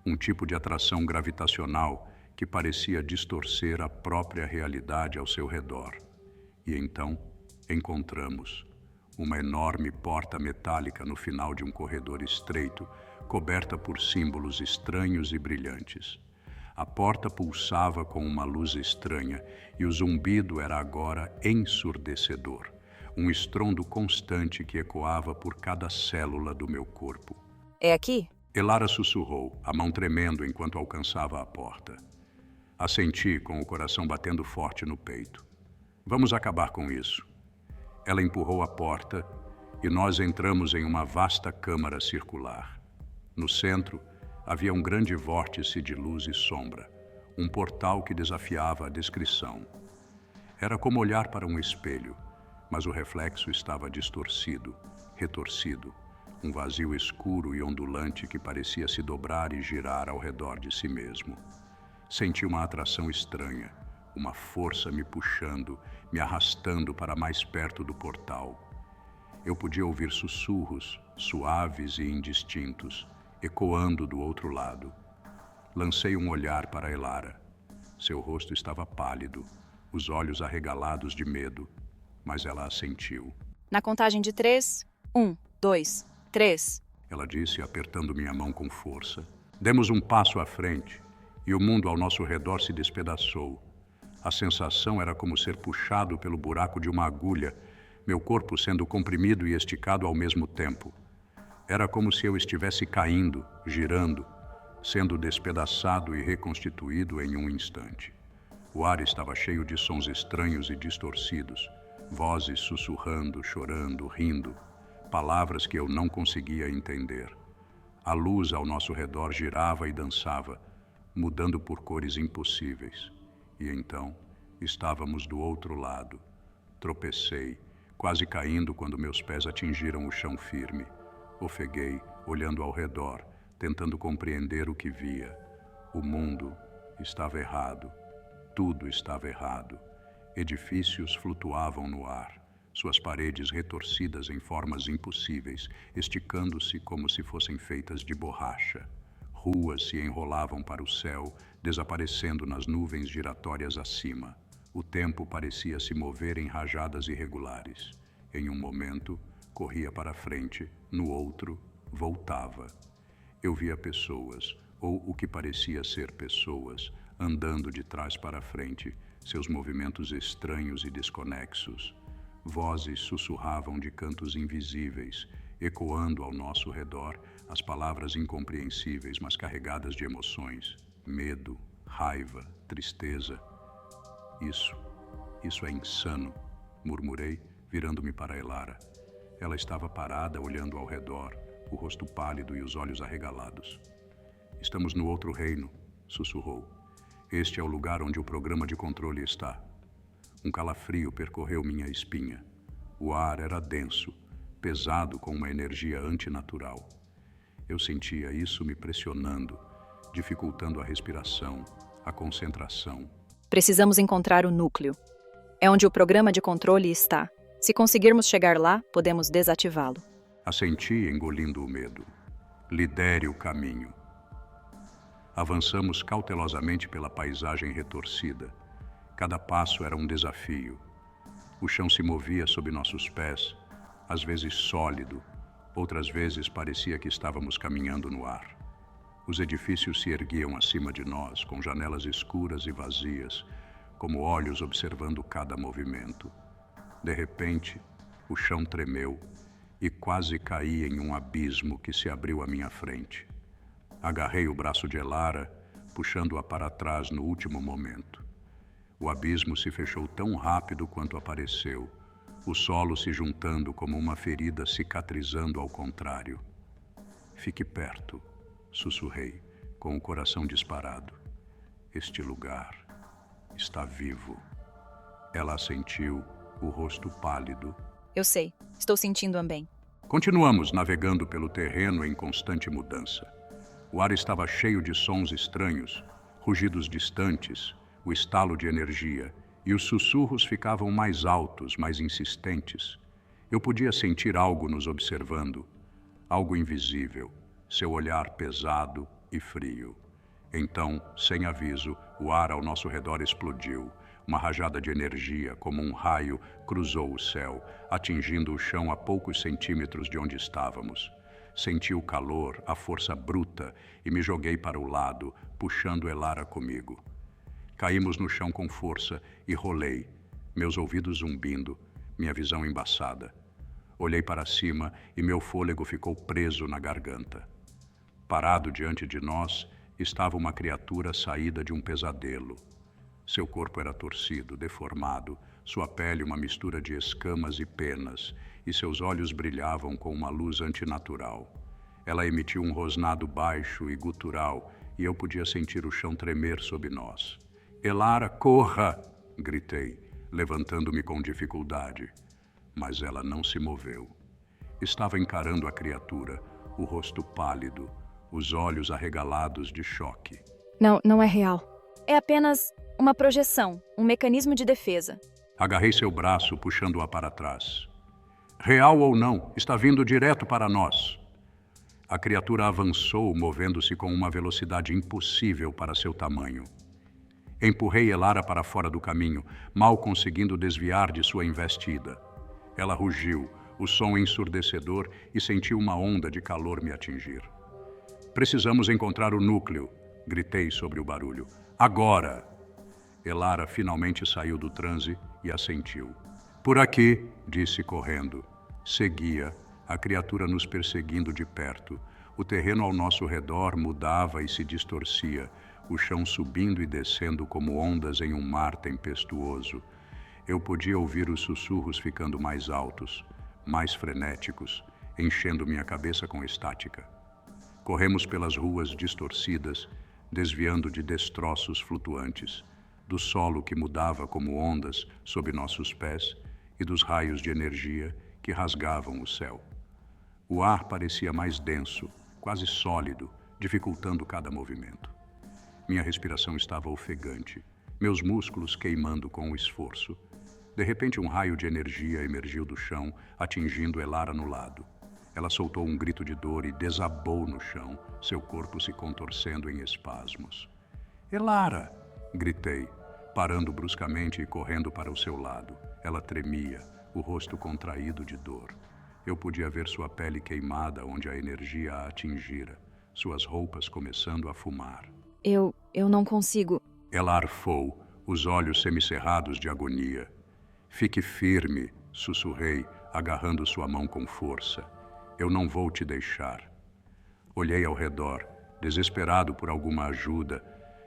um tipo de atração gravitacional que parecia distorcer a própria realidade ao seu redor. E então encontramos uma enorme porta metálica no final de um corredor estreito, coberta por símbolos estranhos e brilhantes. A porta pulsava com uma luz estranha e o zumbido era agora ensurdecedor, um estrondo constante que ecoava por cada célula do meu corpo. É aqui? Elara sussurrou, a mão tremendo enquanto alcançava a porta. Assenti com o coração batendo forte no peito. Vamos acabar com isso. Ela empurrou a porta e nós entramos em uma vasta câmara circular. No centro, havia um grande vórtice de luz e sombra, um portal que desafiava a descrição. Era como olhar para um espelho, mas o reflexo estava distorcido, retorcido, um vazio escuro e ondulante que parecia se dobrar e girar ao redor de si mesmo. Senti uma atração estranha, uma força me puxando, me arrastando para mais perto do portal. Eu podia ouvir sussurros, suaves e indistintos, ecoando do outro lado. Lancei um olhar para Elara. Seu rosto estava pálido, os olhos arregalados de medo, mas ela assentiu. Na contagem de 3, 1, 2, 3. Ela disse, apertando minha mão com força. Demos um passo à frente e o mundo ao nosso redor se despedaçou. A sensação era como ser puxado pelo buraco de uma agulha, meu corpo sendo comprimido e esticado ao mesmo tempo. Era como se eu estivesse caindo, girando, sendo despedaçado e reconstituído em um instante. O ar estava cheio de sons estranhos e distorcidos, vozes sussurrando, chorando, rindo, palavras que eu não conseguia entender. A luz ao nosso redor girava e dançava, mudando por cores impossíveis. E então, estávamos do outro lado. Tropecei, quase caindo quando meus pés atingiram o chão firme. Ofeguei, olhando ao redor, tentando compreender o que via. O mundo estava errado. Tudo estava errado. Edifícios flutuavam no ar, suas paredes retorcidas em formas impossíveis, esticando-se como se fossem feitas de borracha. Ruas se enrolavam para o céu, desaparecendo nas nuvens giratórias acima. O tempo parecia se mover em rajadas irregulares. Em um momento, corria para frente, no outro, voltava. Eu via pessoas, ou o que parecia ser pessoas, andando de trás para frente, seus movimentos estranhos e desconexos. Vozes sussurravam de cantos invisíveis, ecoando ao nosso redor as palavras incompreensíveis, mas carregadas de emoções, medo, raiva, tristeza. Isso é insano, murmurei, virando-me para Elara. Ela estava parada, olhando ao redor, o rosto pálido e os olhos arregalados. Estamos no outro reino, sussurrou. Este é o lugar onde o programa de controle está. Um calafrio percorreu minha espinha. O ar era denso, pesado com uma energia antinatural. Eu sentia isso me pressionando, dificultando a respiração, a concentração. Precisamos encontrar o núcleo. É onde o programa de controle está. Se conseguirmos chegar lá, podemos desativá-lo. Assenti, engolindo o medo. Lidere o caminho. Avançamos cautelosamente pela paisagem retorcida, Cada passo era um desafio. O chão se movia sob nossos pés, às vezes sólido, outras vezes parecia que estávamos caminhando no ar. Os edifícios se erguiam acima de nós, com janelas escuras e vazias, como olhos observando cada movimento. De repente, o chão tremeu e quase caí em um abismo que se abriu à minha frente. Agarrei o braço de Elara, puxando-a para trás no último momento. O abismo se fechou tão rápido quanto apareceu, o solo se juntando como uma ferida cicatrizando ao contrário. Fique perto, sussurrei, com o coração disparado. Este lugar está vivo. Ela assentiu, o rosto pálido. Eu sei, estou sentindo também. Continuamos navegando pelo terreno em constante mudança. O ar estava cheio de sons estranhos, rugidos distantes, o estalo de energia, e os sussurros ficavam mais altos, mais insistentes. Eu podia sentir algo nos observando, algo invisível, seu olhar pesado e frio. Então, sem aviso, o ar ao nosso redor explodiu. Uma rajada de energia, como um raio, cruzou o céu, atingindo o chão a poucos centímetros de onde estávamos. Senti o calor, a força bruta, e me joguei para o lado, puxando Elara comigo. Caímos no chão com força e rolei, meus ouvidos zumbindo, minha visão embaçada. Olhei para cima e meu fôlego ficou preso na garganta. Parado diante de nós, estava uma criatura saída de um pesadelo. Seu corpo era torcido, deformado, sua pele uma mistura de escamas e penas, e seus olhos brilhavam com uma luz antinatural. Ela emitiu um rosnado baixo e gutural, e eu podia sentir o chão tremer sob nós. Elara, corra! Gritei, levantando-me com dificuldade. Mas ela não se moveu. Estava encarando a criatura, o rosto pálido, os olhos arregalados de choque. Não é real. É apenas uma projeção, um mecanismo de defesa. Agarrei seu braço, puxando-a para trás. Real ou não, está vindo direto para nós. A criatura avançou, movendo-se com uma velocidade impossível para seu tamanho. Empurrei Elara para fora do caminho, mal conseguindo desviar de sua investida. Ela rugiu, o som ensurdecedor, e senti uma onda de calor me atingir. Precisamos encontrar o núcleo, gritei sobre o barulho. Agora! Elara finalmente saiu do transe e assentiu. Por aqui, disse correndo. Seguia, a criatura nos perseguindo de perto. O terreno ao nosso redor mudava e se distorcia, o chão subindo e descendo como ondas em um mar tempestuoso. Eu podia ouvir os sussurros ficando mais altos, mais frenéticos, enchendo minha cabeça com estática. Corremos pelas ruas distorcidas, desviando de destroços flutuantes, do solo que mudava como ondas sob nossos pés e dos raios de energia que rasgavam o céu. O ar parecia mais denso, quase sólido, dificultando cada movimento. Minha respiração estava ofegante, meus músculos queimando com o esforço. De repente, um raio de energia emergiu do chão, atingindo Elara no lado. Ela soltou um grito de dor e desabou no chão, seu corpo se contorcendo em espasmos. Elara! Gritei, parando bruscamente e correndo para o seu lado. Ela tremia, o rosto contraído de dor. Eu podia ver sua pele queimada onde a energia a atingira, suas roupas começando a fumar. Eu não consigo. Ela arfou, os olhos semicerrados de agonia. Fique firme, sussurrei, agarrando sua mão com força. Eu não vou te deixar. Olhei ao redor, desesperado por alguma ajuda,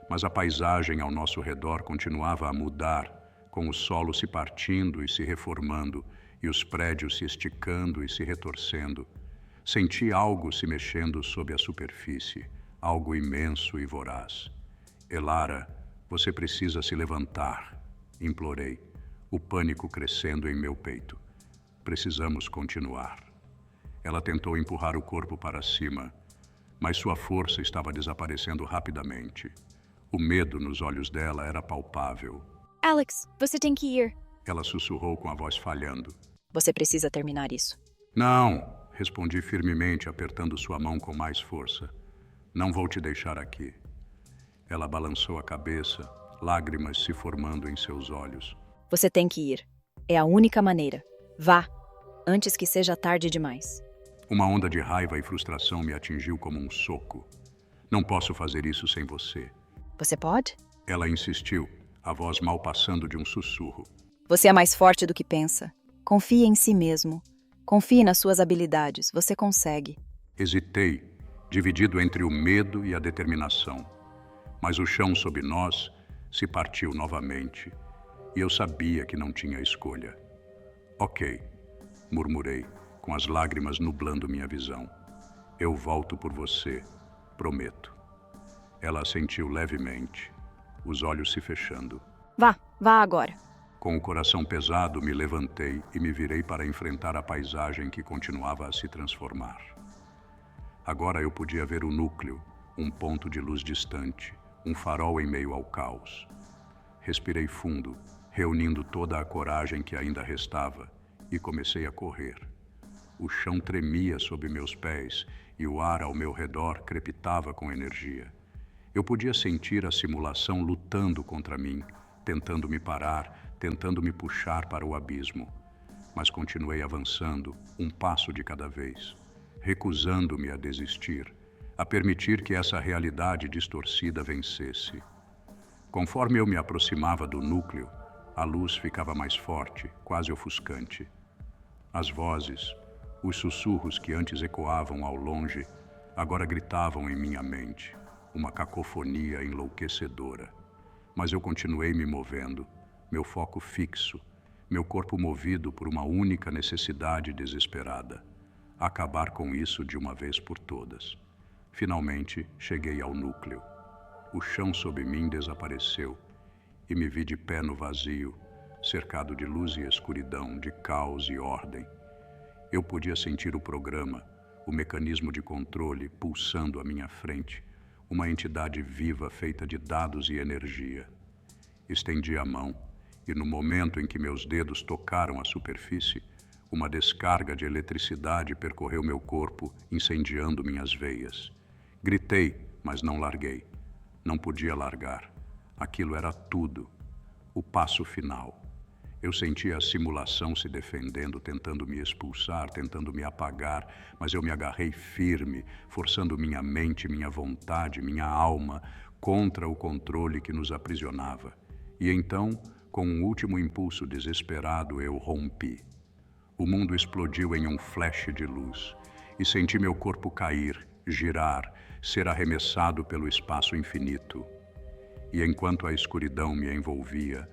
mas a paisagem ao nosso redor continuava a mudar, com o solo se partindo e se reformando, e os prédios se esticando e se retorcendo. Senti algo se mexendo sob a superfície, algo imenso e voraz. Elara, você precisa se levantar, implorei, o pânico crescendo em meu peito. Precisamos continuar. Ela tentou empurrar o corpo para cima, mas sua força estava desaparecendo rapidamente. O medo nos olhos dela era palpável. Alex, você tem que ir. Ela sussurrou com a voz falhando. Você precisa terminar isso. Não, respondi firmemente, apertando sua mão com mais força. Não vou te deixar aqui. Ela balançou a cabeça, lágrimas se formando em seus olhos. Você tem que ir. É a única maneira. Vá, antes que seja tarde demais. Uma onda de raiva e frustração me atingiu como um soco. Não posso fazer isso sem você. Você pode? Ela insistiu, a voz mal passando de um sussurro. Você é mais forte do que pensa. Confie em si mesmo. Confie nas suas habilidades. Você consegue. Hesitei, dividido entre o medo e a determinação. Mas o chão sob nós se partiu novamente, e eu sabia que não tinha escolha. Ok, murmurei, com as lágrimas nublando minha visão. Eu volto por você, prometo. Ela assentiu levemente, os olhos se fechando. Vá agora. Com o coração pesado, me levantei e me virei para enfrentar a paisagem que continuava a se transformar. Agora eu podia ver o núcleo, um ponto de luz distante, um farol em meio ao caos. Respirei fundo, reunindo toda a coragem que ainda restava, e comecei a correr. O chão tremia sob meus pés e o ar ao meu redor crepitava com energia. Eu podia sentir a simulação lutando contra mim, tentando me parar, tentando me puxar para o abismo. Mas continuei avançando, um passo de cada vez, recusando-me a desistir, a permitir que essa realidade distorcida vencesse. Conforme eu me aproximava do núcleo, a luz ficava mais forte, quase ofuscante. As vozes, os sussurros que antes ecoavam ao longe, agora gritavam em minha mente, uma cacofonia enlouquecedora. Mas eu continuei me movendo, meu foco fixo, meu corpo movido por uma única necessidade desesperada: acabar com isso de uma vez por todas. Finalmente, cheguei ao núcleo. O chão sob mim desapareceu e me vi de pé no vazio, cercado de luz e escuridão, de caos e ordem. Eu podia sentir o programa, o mecanismo de controle pulsando à minha frente, uma entidade viva feita de dados e energia. Estendi a mão e, no momento em que meus dedos tocaram a superfície, uma descarga de eletricidade percorreu meu corpo, incendiando minhas veias. Gritei, mas não larguei. Não podia largar. Aquilo era tudo. O passo final. Eu sentia a simulação se defendendo, tentando me expulsar, tentando me apagar, mas eu me agarrei firme, forçando minha mente, minha vontade, minha alma contra o controle que nos aprisionava. E então, com um último impulso desesperado, eu rompi. O mundo explodiu em um flash de luz e senti meu corpo cair, girar, ser arremessado pelo espaço infinito. E enquanto a escuridão me envolvia,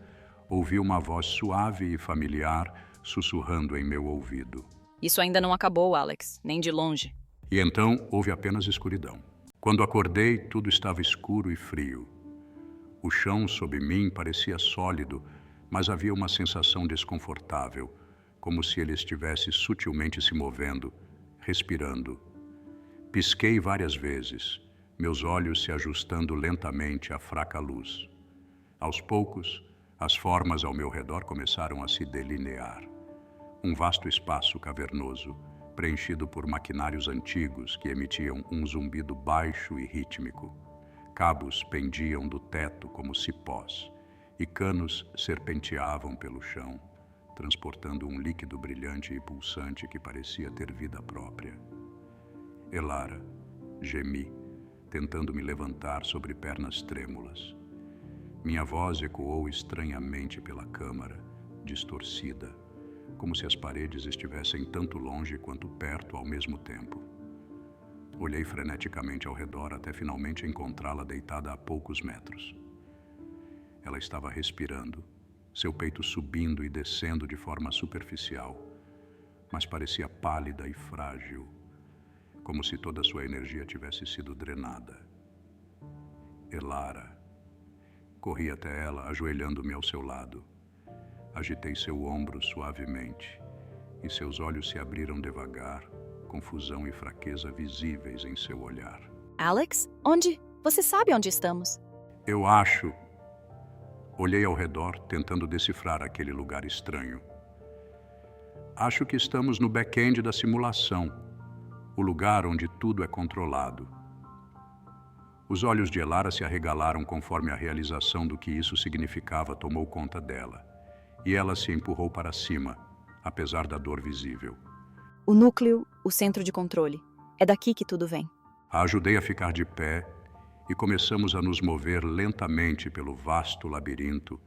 ouvi uma voz suave e familiar sussurrando em meu ouvido. Isso ainda não acabou, Alex, nem de longe. E então houve apenas escuridão. Quando acordei, tudo estava escuro e frio. O chão sob mim parecia sólido, mas havia uma sensação desconfortável, como se ele estivesse sutilmente se movendo, respirando. Pisquei várias vezes, meus olhos se ajustando lentamente à fraca luz. Aos poucos, as formas ao meu redor começaram a se delinear. Um vasto espaço cavernoso, preenchido por maquinários antigos que emitiam um zumbido baixo e rítmico. Cabos pendiam do teto como cipós, e canos serpenteavam pelo chão, transportando um líquido brilhante e pulsante que parecia ter vida própria. Elara, gemi, tentando me levantar sobre pernas trêmulas. Minha voz ecoou estranhamente pela câmara, distorcida, como se as paredes estivessem tanto longe quanto perto ao mesmo tempo. Olhei freneticamente ao redor até finalmente encontrá-la deitada a poucos metros. Ela estava respirando, seu peito subindo e descendo de forma superficial, mas parecia pálida e frágil, como se toda sua energia tivesse sido drenada. Elara. Corri até ela, ajoelhando-me ao seu lado. Agitei seu ombro suavemente, e seus olhos se abriram devagar, confusão e fraqueza visíveis em seu olhar. Alex, onde? Você sabe onde estamos? Eu acho. Olhei ao redor, tentando decifrar aquele lugar estranho. Acho que estamos no back-end da simulação, o lugar onde tudo é controlado. Os olhos de Elara se arregalaram conforme a realização do que isso significava tomou conta dela. E ela se empurrou para cima, apesar da dor visível. O núcleo, o centro de controle. É daqui que tudo vem. A ajudei a ficar de pé e começamos a nos mover lentamente pelo vasto labirinto,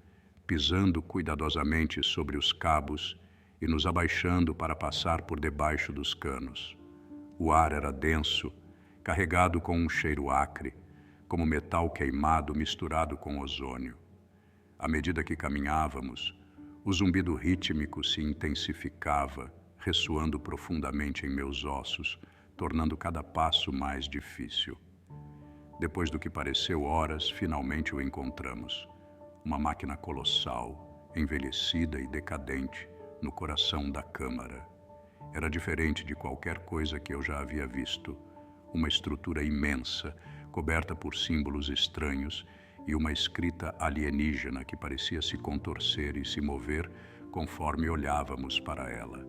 pisando cuidadosamente sobre os cabos e nos abaixando para passar por debaixo dos canos. O ar era denso, carregado com um cheiro acre, como metal queimado misturado com ozônio. À medida que caminhávamos, o zumbido rítmico se intensificava, ressoando profundamente em meus ossos, tornando cada passo mais difícil. Depois do que pareceu horas, finalmente o encontramos. Uma máquina colossal, envelhecida e decadente, no coração da câmara. Era diferente de qualquer coisa que eu já havia visto. Uma estrutura imensa, coberta por símbolos estranhos e uma escrita alienígena que parecia se contorcer e se mover conforme olhávamos para ela.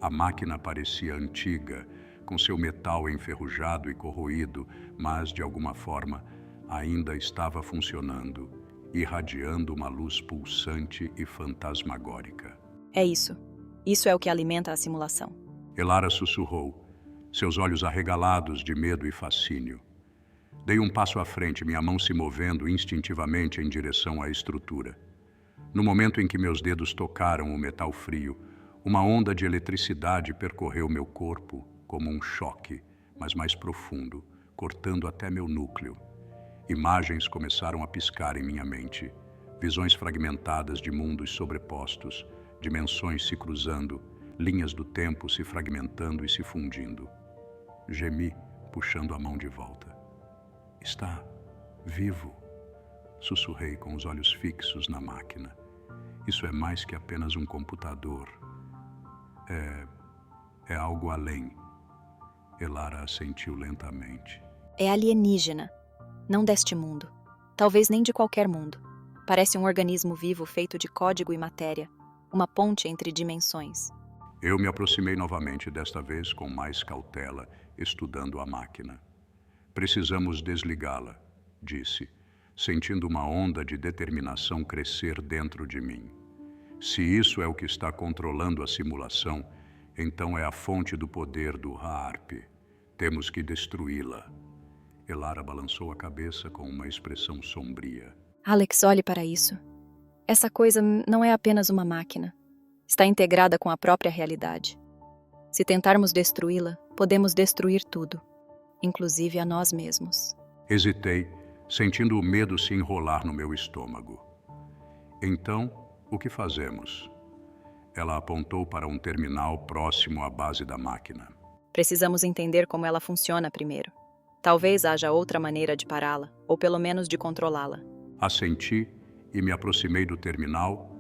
A máquina parecia antiga, com seu metal enferrujado e corroído, mas, de alguma forma, ainda estava funcionando, irradiando uma luz pulsante e fantasmagórica. É isso. Isso é o que alimenta a simulação. Elara sussurrou, seus olhos arregalados de medo e fascínio. Dei um passo à frente, minha mão se movendo instintivamente em direção à estrutura. No momento em que meus dedos tocaram o metal frio, uma onda de eletricidade percorreu meu corpo como um choque, mas mais profundo, cortando até meu núcleo. Imagens começaram a piscar em minha mente, visões fragmentadas de mundos sobrepostos, dimensões se cruzando, linhas do tempo se fragmentando e se fundindo. Gemi, puxando a mão de volta. Está vivo, sussurrei com os olhos fixos na máquina. Isso é mais que apenas um computador. É algo além. Elara assentiu lentamente. É alienígena. Não deste mundo. Talvez nem de qualquer mundo. Parece um organismo vivo feito de código e matéria. Uma ponte entre dimensões. Eu me aproximei novamente, desta vez com mais cautela, estudando a máquina. Precisamos desligá-la, disse, sentindo uma onda de determinação crescer dentro de mim. Se isso é o que está controlando a simulação, então é a fonte do poder do Harp. Temos que destruí-la. Elara balançou a cabeça com uma expressão sombria. Alex, olhe para isso. Essa coisa não é apenas uma máquina. Está integrada com a própria realidade. Se tentarmos destruí-la, podemos destruir tudo, inclusive a nós mesmos. Hesitei, sentindo o medo se enrolar no meu estômago. Então, o que fazemos? Ela apontou para um terminal próximo à base da máquina. Precisamos entender como ela funciona primeiro. Talvez haja outra maneira de pará-la, ou pelo menos de controlá-la. Assenti e me aproximei do terminal,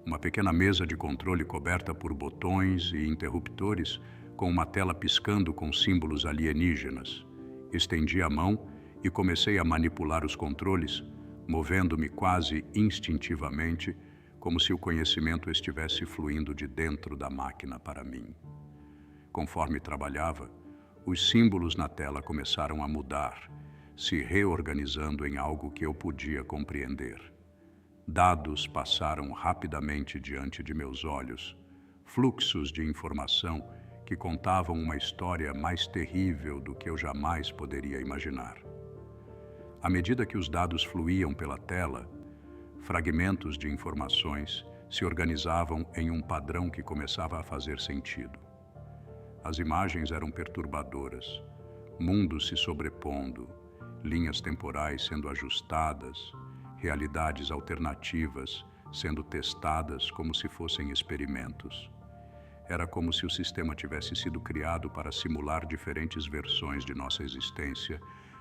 uma pequena mesa de controle coberta por botões e interruptores, com uma tela piscando com símbolos alienígenas. Estendi a mão e comecei a manipular os controles, movendo-me quase instintivamente, como se o conhecimento estivesse fluindo de dentro da máquina para mim. Conforme trabalhava, os símbolos na tela começaram a mudar, se reorganizando em algo que eu podia compreender. Dados passaram rapidamente diante de meus olhos, fluxos de informação que contavam uma história mais terrível do que eu jamais poderia imaginar. À medida que os dados fluíam pela tela, fragmentos de informações se organizavam em um padrão que começava a fazer sentido. As imagens eram perturbadoras, mundos se sobrepondo, linhas temporais sendo ajustadas, realidades alternativas sendo testadas como se fossem experimentos. Era como se o sistema tivesse sido criado para simular diferentes versões de nossa existência,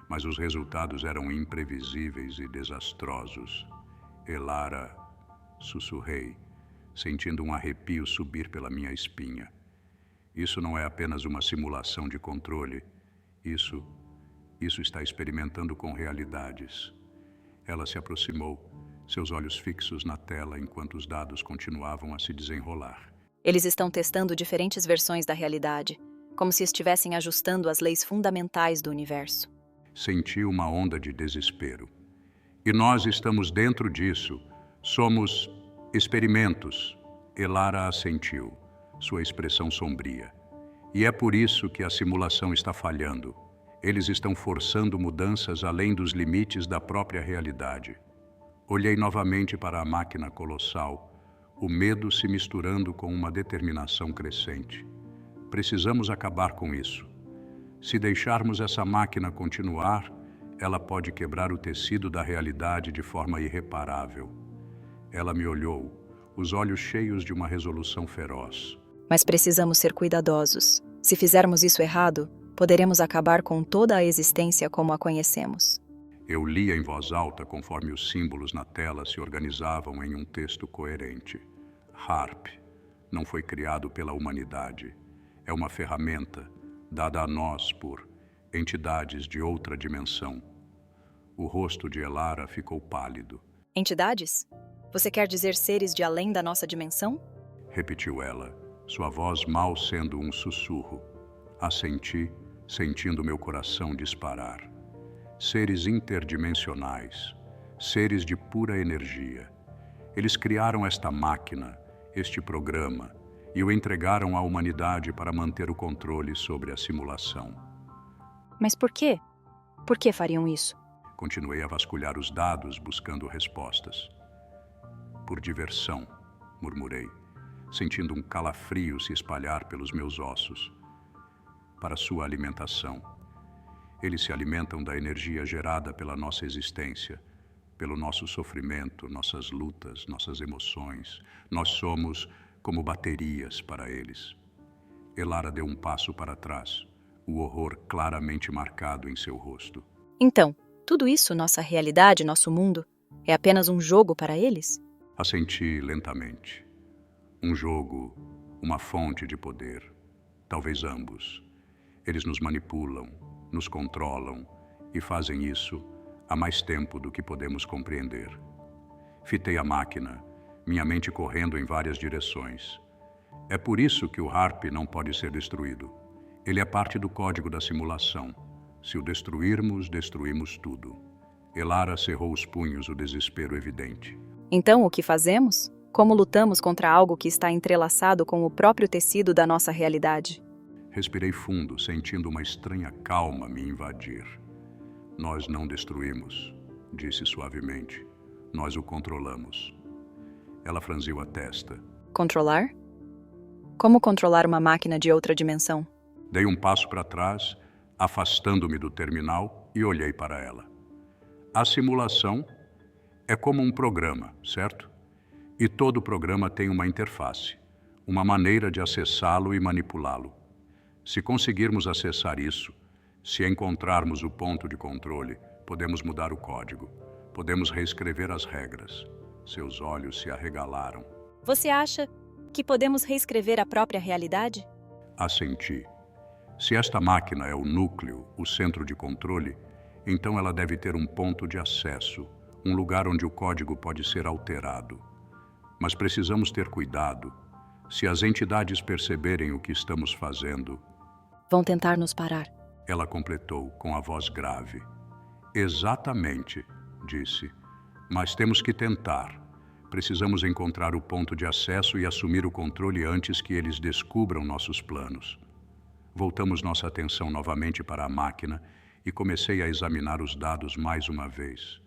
mas os resultados eram imprevisíveis e desastrosos. Elara, sussurrei, sentindo um arrepio subir pela minha espinha. Isso não é apenas uma simulação de controle. Isso está experimentando com realidades. Ela se aproximou, seus olhos fixos na tela enquanto os dados continuavam a se desenrolar. Eles estão testando diferentes versões da realidade, como se estivessem ajustando as leis fundamentais do universo. Senti uma onda de desespero. E nós estamos dentro disso. Somos experimentos. Elara assentiu, sua expressão sombria. E é por isso que a simulação está falhando. Eles estão forçando mudanças além dos limites da própria realidade. Olhei novamente para a máquina colossal, o medo se misturando com uma determinação crescente. Precisamos acabar com isso. Se deixarmos essa máquina continuar, ela pode quebrar o tecido da realidade de forma irreparável. Ela me olhou, os olhos cheios de uma resolução feroz. Mas precisamos ser cuidadosos. Se fizermos isso errado, poderemos acabar com toda a existência como a conhecemos. Eu lia em voz alta conforme os símbolos na tela se organizavam em um texto coerente. HARP não foi criado pela humanidade. É uma ferramenta dada a nós por entidades de outra dimensão. O rosto de Elara ficou pálido. Entidades? Você quer dizer seres de além da nossa dimensão? Repetiu ela, sua voz mal sendo um sussurro. Assenti, sentindo meu coração disparar. Seres interdimensionais, seres de pura energia. Eles criaram esta máquina, este programa, e o entregaram à humanidade para manter o controle sobre a simulação. Mas por quê? Por que fariam isso? Continuei a vasculhar os dados, buscando respostas. Por diversão, murmurei, sentindo um calafrio se espalhar pelos meus ossos. Para sua alimentação. Eles se alimentam da energia gerada pela nossa existência, pelo nosso sofrimento, nossas lutas, nossas emoções. Nós somos como baterias para eles. Elara deu um passo para trás, o horror claramente marcado em seu rosto. Então, tudo isso, nossa realidade, nosso mundo, é apenas um jogo para eles? Assenti lentamente. Um jogo, uma fonte de poder. Talvez ambos. Eles nos manipulam, nos controlam e fazem isso há mais tempo do que podemos compreender. Fitei a máquina, minha mente correndo em várias direções. É por isso que o HARP não pode ser destruído. Ele é parte do código da simulação. Se o destruirmos, destruímos tudo. Elara cerrou os punhos, o desespero evidente. Então, o que fazemos? Como lutamos contra algo que está entrelaçado com o próprio tecido da nossa realidade? Respirei fundo, sentindo uma estranha calma me invadir. Nós não destruímos, disse suavemente. Nós o controlamos. Ela franziu a testa. Controlar? Como controlar uma máquina de outra dimensão? Dei um passo para trás, afastando-me do terminal e olhei para ela. A simulação é como um programa, certo? E todo programa tem uma interface, uma maneira de acessá-lo e manipulá-lo. Se conseguirmos acessar isso, se encontrarmos o ponto de controle, podemos mudar o código, podemos reescrever as regras. Seus olhos se arregalaram. Você acha que podemos reescrever a própria realidade? Assenti. Se esta máquina é o núcleo, o centro de controle, então ela deve ter um ponto de acesso, um lugar onde o código pode ser alterado. Mas precisamos ter cuidado. Se as entidades perceberem o que estamos fazendo... Vão tentar nos parar. Ela completou com a voz grave. Exatamente, disse. Mas temos que tentar. Precisamos encontrar o ponto de acesso e assumir o controle antes que eles descubram nossos planos. Voltamos nossa atenção novamente para a máquina e comecei a examinar os dados mais uma vez,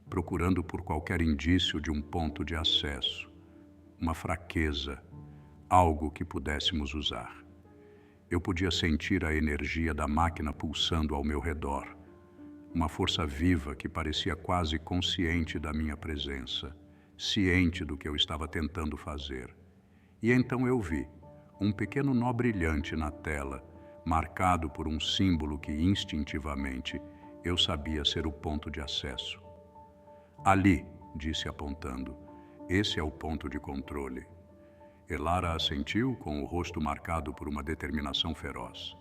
procurando por qualquer indício de um ponto de acesso, uma fraqueza, algo que pudéssemos usar. Eu podia sentir a energia da máquina pulsando ao meu redor, uma força viva que parecia quase consciente da minha presença, ciente do que eu estava tentando fazer. E então eu vi um pequeno nó brilhante na tela, marcado por um símbolo que instintivamente eu sabia ser o ponto de acesso. Ali, disse apontando, esse é o ponto de controle. Elara assentiu com o rosto marcado por uma determinação feroz.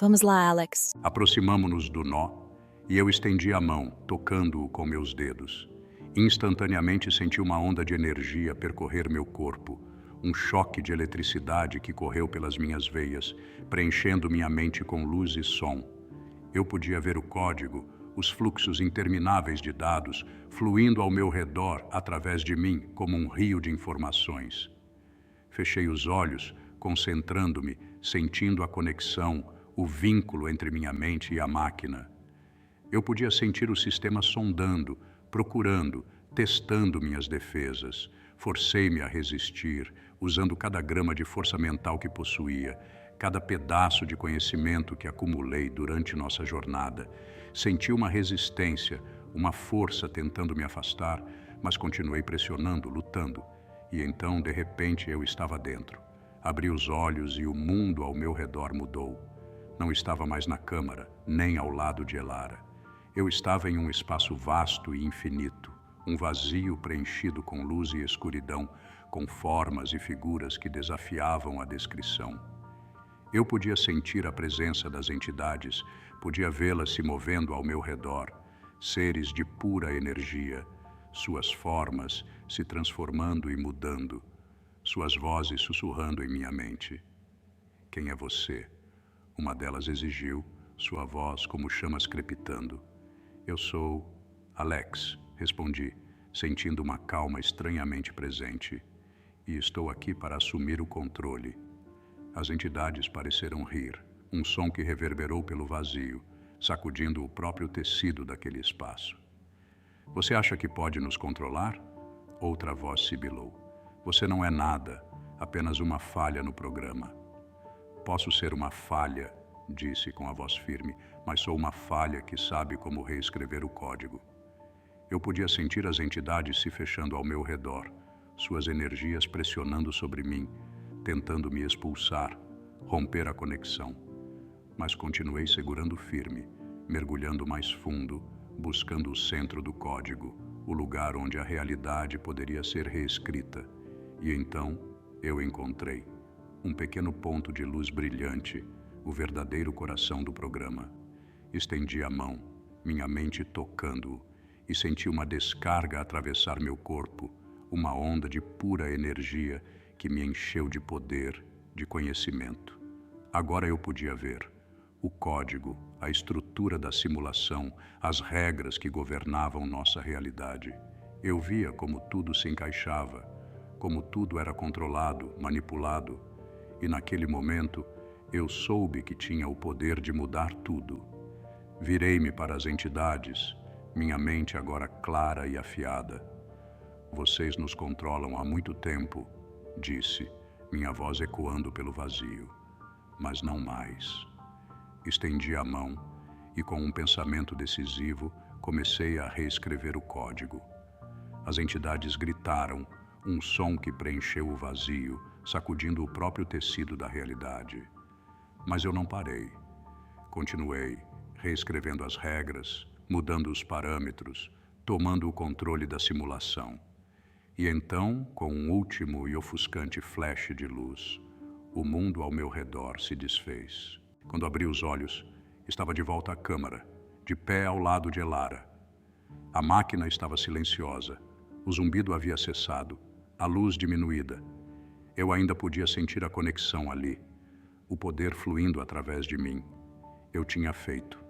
Vamos lá, Alex. Aproximamo-nos do nó e eu estendi a mão, tocando-o com meus dedos. Instantaneamente senti uma onda de energia percorrer meu corpo, um choque de eletricidade que correu pelas minhas veias, preenchendo minha mente com luz e som. Eu podia ver o código, os fluxos intermináveis de dados fluindo ao meu redor através de mim como um rio de informações. Fechei os olhos, concentrando-me, sentindo a conexão, o vínculo entre minha mente e a máquina. Eu podia sentir o sistema sondando, procurando, testando minhas defesas. Forcei-me a resistir, usando cada grama de força mental que possuía, cada pedaço de conhecimento que acumulei durante nossa jornada. Senti uma resistência, uma força tentando me afastar, mas continuei pressionando, lutando. E então, de repente, eu estava dentro. Abri os olhos e o mundo ao meu redor mudou. Não estava mais na câmara, nem ao lado de Elara. Eu estava em um espaço vasto e infinito, um vazio preenchido com luz e escuridão, com formas e figuras que desafiavam a descrição. Eu podia sentir a presença das entidades, podia vê-las se movendo ao meu redor, seres de pura energia, suas formas se transformando e mudando, suas vozes sussurrando em minha mente. Quem é você? Uma delas exigiu, sua voz como chamas crepitando. Eu sou Alex, respondi, sentindo uma calma estranhamente presente. E estou aqui para assumir o controle. As entidades pareceram rir, um som que reverberou pelo vazio, sacudindo o próprio tecido daquele espaço. Você acha que pode nos controlar? Outra voz sibilou. Você não é nada, apenas uma falha no programa. Posso ser uma falha, disse com a voz firme, mas sou uma falha que sabe como reescrever o código. Eu podia sentir as entidades se fechando ao meu redor, suas energias pressionando sobre mim, tentando me expulsar, romper a conexão. Mas continuei segurando firme, mergulhando mais fundo, buscando o centro do código, o lugar onde a realidade poderia ser reescrita. E então eu encontrei um pequeno ponto de luz brilhante, o verdadeiro coração do programa. Estendi a mão, minha mente tocando-o, e senti uma descarga atravessar meu corpo, uma onda de pura energia que me encheu de poder, de conhecimento. Agora eu podia ver o código, a estrutura da simulação, as regras que governavam nossa realidade. Eu via como tudo se encaixava, como tudo era controlado, manipulado, e naquele momento eu soube que tinha o poder de mudar tudo. Virei-me para as entidades, minha mente agora clara e afiada. Vocês nos controlam há muito tempo, disse, minha voz ecoando pelo vazio. Mas não mais. Estendi a mão e, com um pensamento decisivo, comecei a reescrever o código. As entidades gritaram, um som que preencheu o vazio, sacudindo o próprio tecido da realidade. Mas eu não parei. Continuei, reescrevendo as regras, mudando os parâmetros, tomando o controle da simulação. E então, com um último e ofuscante flash de luz, o mundo ao meu redor se desfez. Quando abri os olhos, estava de volta à câmara, de pé ao lado de Elara. A máquina estava silenciosa, o zumbido havia cessado, a luz diminuída. Eu ainda podia sentir a conexão ali, o poder fluindo através de mim. Eu tinha feito.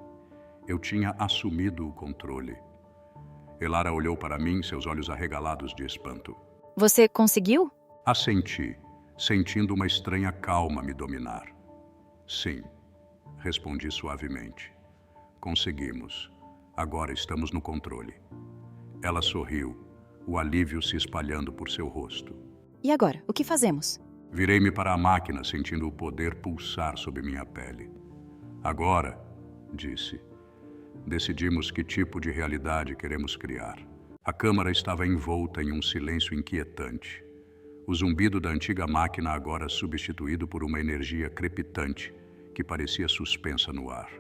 Eu tinha assumido o controle. Elara olhou para mim, seus olhos arregalados de espanto. Você conseguiu? Assenti, sentindo uma estranha calma me dominar. Sim, respondi suavemente. Conseguimos. Agora estamos no controle. Ela sorriu, o alívio se espalhando por seu rosto. E agora, o que fazemos? Virei-me para a máquina, sentindo o poder pulsar sob minha pele. Agora, disse, decidimos que tipo de realidade queremos criar. A câmara estava envolta em um silêncio inquietante. O zumbido da antiga máquina agora substituído por uma energia crepitante que parecia suspensa no ar.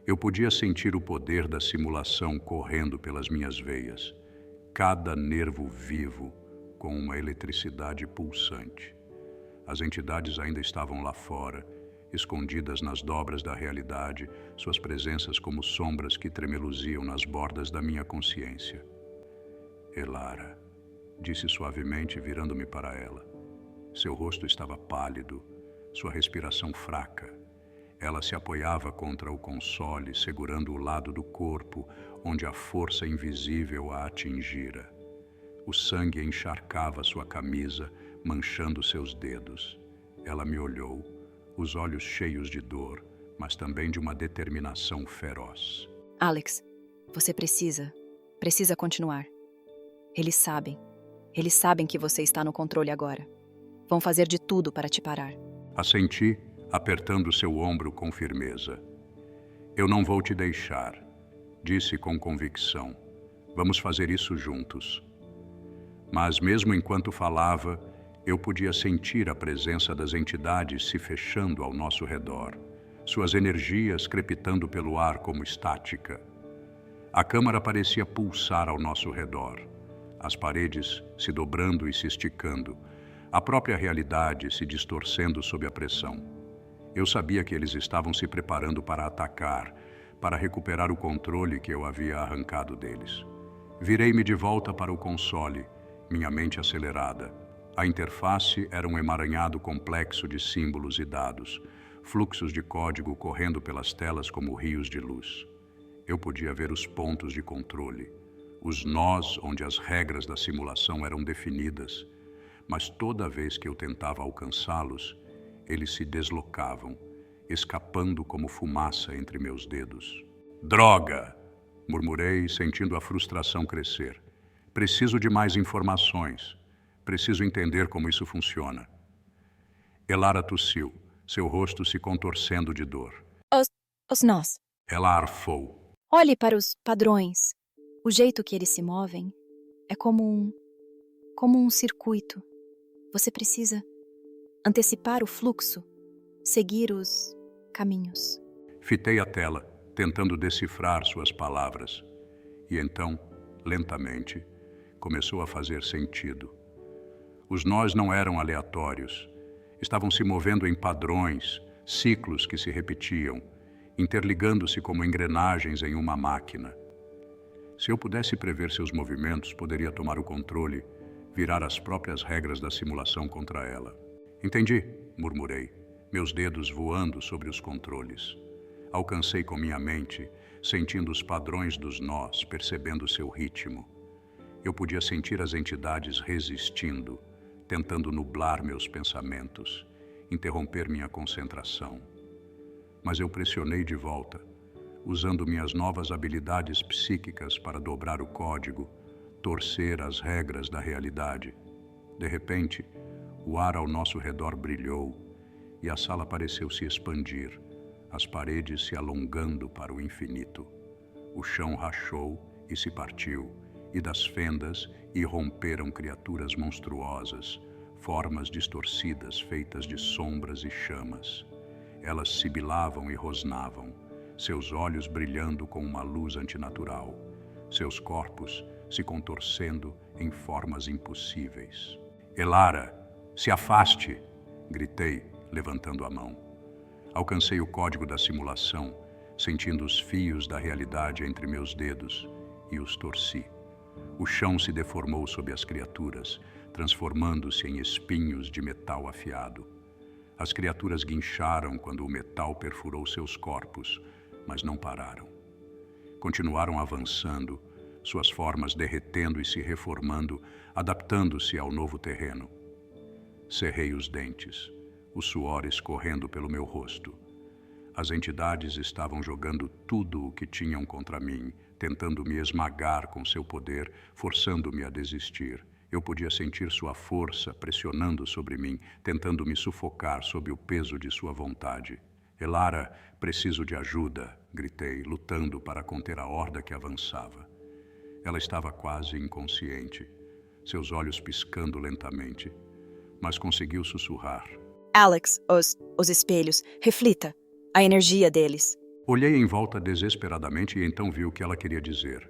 Eu podia sentir o poder da simulação correndo pelas minhas veias, cada nervo vivo com uma eletricidade pulsante. As entidades ainda estavam lá fora, escondidas nas dobras da realidade, suas presenças como sombras que tremeluziam nas bordas da minha consciência. Elara, disse suavemente, virando-me para ela. Seu rosto estava pálido, sua respiração fraca. Ela se apoiava contra o console, segurando o lado do corpo onde a força invisível a atingira. O sangue encharcava sua camisa, manchando seus dedos. Ela me olhou, os olhos cheios de dor, mas também de uma determinação feroz. Alex, você precisa continuar. Eles sabem que você está no controle agora. Vão fazer de tudo para te parar. Assenti, apertando seu ombro com firmeza. Eu não vou te deixar, disse com convicção. Vamos fazer isso juntos. Mas mesmo enquanto falava, eu podia sentir a presença das entidades se fechando ao nosso redor, suas energias crepitando pelo ar como estática. A câmara parecia pulsar ao nosso redor, as paredes se dobrando e se esticando, a própria realidade se distorcendo sob a pressão. Eu sabia que eles estavam se preparando para atacar, para recuperar o controle que eu havia arrancado deles. Virei-me de volta para o console, minha mente acelerada. A interface era um emaranhado complexo de símbolos e dados, fluxos de código correndo pelas telas como rios de luz. Eu podia ver os pontos de controle, os nós onde as regras da simulação eram definidas, mas toda vez que eu tentava alcançá-los, eles se deslocavam, escapando como fumaça entre meus dedos. Droga! Murmurei, sentindo a frustração crescer. Preciso de mais informações. Preciso entender como isso funciona. Elara tossiu, seu rosto se contorcendo de dor. Os nós. Ela arfou. Olhe para os padrões. O jeito que eles se movem é como um circuito. Você precisa antecipar o fluxo, seguir os caminhos. Fitei a tela, tentando decifrar suas palavras. E então, lentamente, começou a fazer sentido. Os nós não eram aleatórios. Estavam se movendo em padrões, ciclos que se repetiam, interligando-se como engrenagens em uma máquina. Se eu pudesse prever seus movimentos, poderia tomar o controle, virar as próprias regras da simulação contra ela. Entendi, murmurei, meus dedos voando sobre os controles. Alcancei com minha mente, sentindo os padrões dos nós, percebendo seu ritmo. Eu podia sentir as entidades resistindo, tentando nublar meus pensamentos, interromper minha concentração. Mas eu pressionei de volta, usando minhas novas habilidades psíquicas para dobrar o código, torcer as regras da realidade. De repente, o ar ao nosso redor brilhou e a sala pareceu se expandir, as paredes se alongando para o infinito. O chão rachou e se partiu, e das fendas irromperam criaturas monstruosas, formas distorcidas feitas de sombras e chamas. Elas sibilavam e rosnavam, seus olhos brilhando com uma luz antinatural, seus corpos se contorcendo em formas impossíveis. Elara, se afaste! Gritei, levantando a mão. Alcancei o código da simulação, sentindo os fios da realidade entre meus dedos, e os torci. O chão se deformou sob as criaturas, transformando-se em espinhos de metal afiado. As criaturas guincharam quando o metal perfurou seus corpos, mas não pararam. Continuaram avançando, suas formas derretendo e se reformando, adaptando-se ao novo terreno. Cerrei os dentes, o suor escorrendo pelo meu rosto. As entidades estavam jogando tudo o que tinham contra mim, tentando me esmagar com seu poder, forçando-me a desistir. Eu podia sentir sua força pressionando sobre mim, tentando me sufocar sob o peso de sua vontade. Elara, preciso de ajuda, gritei, lutando para conter a horda que avançava. Ela estava quase inconsciente, seus olhos piscando lentamente, mas conseguiu sussurrar. Alex, os espelhos, reflita a energia deles. Olhei em volta desesperadamente e então vi o que ela queria dizer.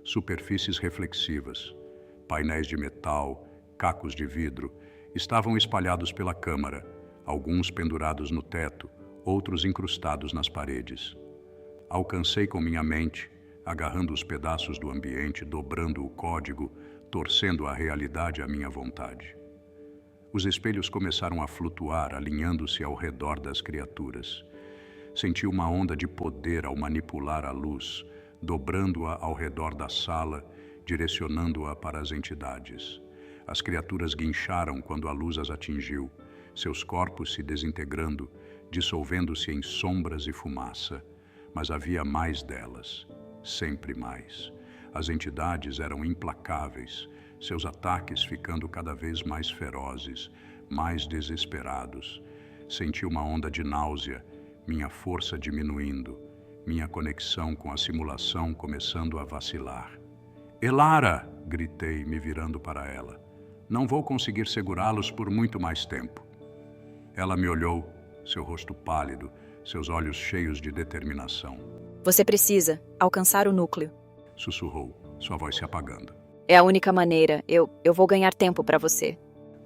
Superfícies reflexivas, painéis de metal, cacos de vidro, estavam espalhados pela câmara, alguns pendurados no teto, outros incrustados nas paredes. Alcancei com minha mente, agarrando os pedaços do ambiente, dobrando o código, torcendo a realidade à minha vontade. Os espelhos começaram a flutuar, alinhando-se ao redor das criaturas. Senti uma onda de poder ao manipular a luz, dobrando-a ao redor da sala, direcionando-a para as entidades. As criaturas guincharam quando a luz as atingiu, seus corpos se desintegrando, dissolvendo-se em sombras e fumaça. Mas havia mais delas, sempre mais. As entidades eram implacáveis, seus ataques ficando cada vez mais ferozes, mais desesperados. Senti uma onda de náusea, minha força diminuindo, minha conexão com a simulação começando a vacilar. Elara! Gritei, me virando para ela. Não vou conseguir segurá-los por muito mais tempo. Ela me olhou, seu rosto pálido, seus olhos cheios de determinação. Você precisa alcançar o núcleo. Sussurrou, sua voz se apagando. É a única maneira. Eu vou ganhar tempo para você.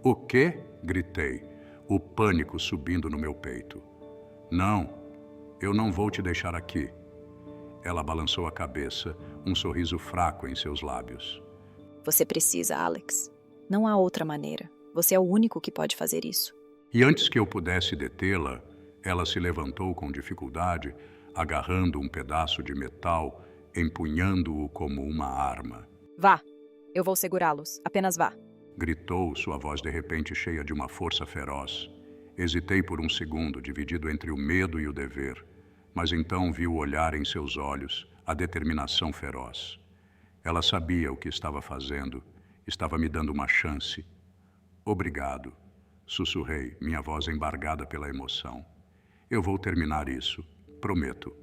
O quê? Gritei, o pânico subindo no meu peito. Não, eu não vou te deixar aqui. Ela balançou a cabeça, um sorriso fraco em seus lábios. Você precisa, Alex. Não há outra maneira. Você é o único que pode fazer isso. E antes que eu pudesse detê-la, ela se levantou com dificuldade, agarrando um pedaço de metal, empunhando-o como uma arma. Vá. Eu vou segurá-los. Apenas vá. Gritou, sua voz de repente cheia de uma força feroz. Hesitei por um segundo, dividido entre o medo e o dever, mas então vi o olhar em seus olhos, a determinação feroz. Ela sabia o que estava fazendo, estava me dando uma chance. Obrigado, sussurrei, minha voz embargada pela emoção. Eu vou terminar isso, prometo.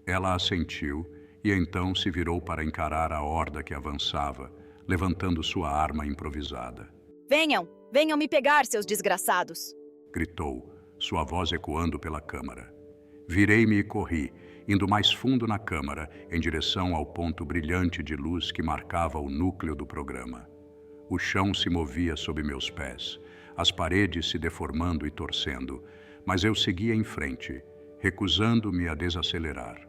Ela assentiu e então se virou para encarar a horda que avançava, levantando sua arma improvisada. Venham! Venham me pegar, seus desgraçados! Gritou, sua voz ecoando pela câmara. Virei-me e corri, indo mais fundo na câmara, em direção ao ponto brilhante de luz que marcava o núcleo do programa. O chão se movia sob meus pés, as paredes se deformando e torcendo, mas eu seguia em frente, recusando-me a desacelerar.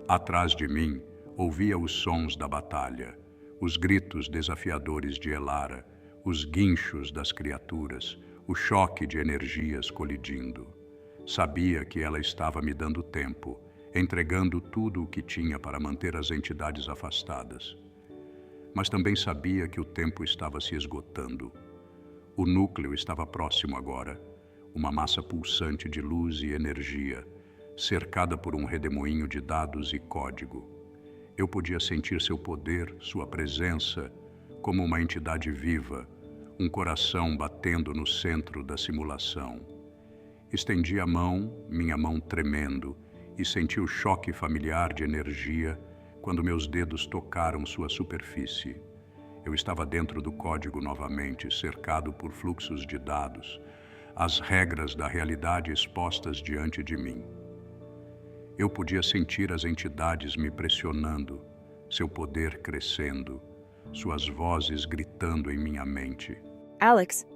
Atrás de mim, ouvia os sons da batalha, os gritos desafiadores de Elara, os guinchos das criaturas, o choque de energias colidindo. Sabia que ela estava me dando tempo, entregando tudo o que tinha para manter as entidades afastadas. Mas também sabia que o tempo estava se esgotando. O núcleo estava próximo agora, uma massa pulsante de luz e energia, cercada por um redemoinho de dados e código. Eu podia sentir seu poder, sua presença, como uma entidade viva, um coração batendo no centro da simulação. Estendi a mão, minha mão tremendo, e senti o choque familiar de energia quando meus dedos tocaram sua superfície. Eu estava dentro do código novamente, cercado por fluxos de dados, as regras da realidade expostas diante de mim. Eu podia sentir as entidades me pressionando, seu poder crescendo, suas vozes gritando em minha mente. Alex,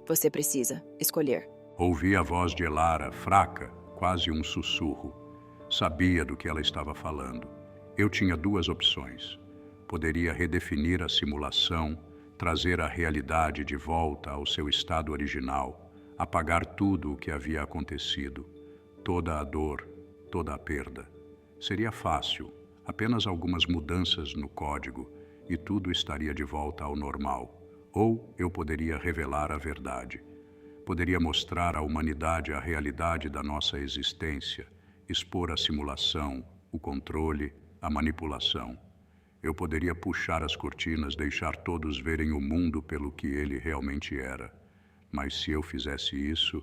você precisa escolher. Ouvi a voz de Elara, fraca, quase um sussurro. Sabia do que ela estava falando. Eu tinha duas opções. Poderia redefinir a simulação, trazer a realidade de volta ao seu estado original, apagar tudo o que havia acontecido, toda a dor, toda a perda. Seria fácil, apenas algumas mudanças no código e tudo estaria de volta ao normal. Ou eu poderia revelar a verdade. Poderia mostrar à humanidade a realidade da nossa existência, expor a simulação, o controle, a manipulação. Eu poderia puxar as cortinas, deixar todos verem o mundo pelo que ele realmente era. Mas se eu fizesse isso,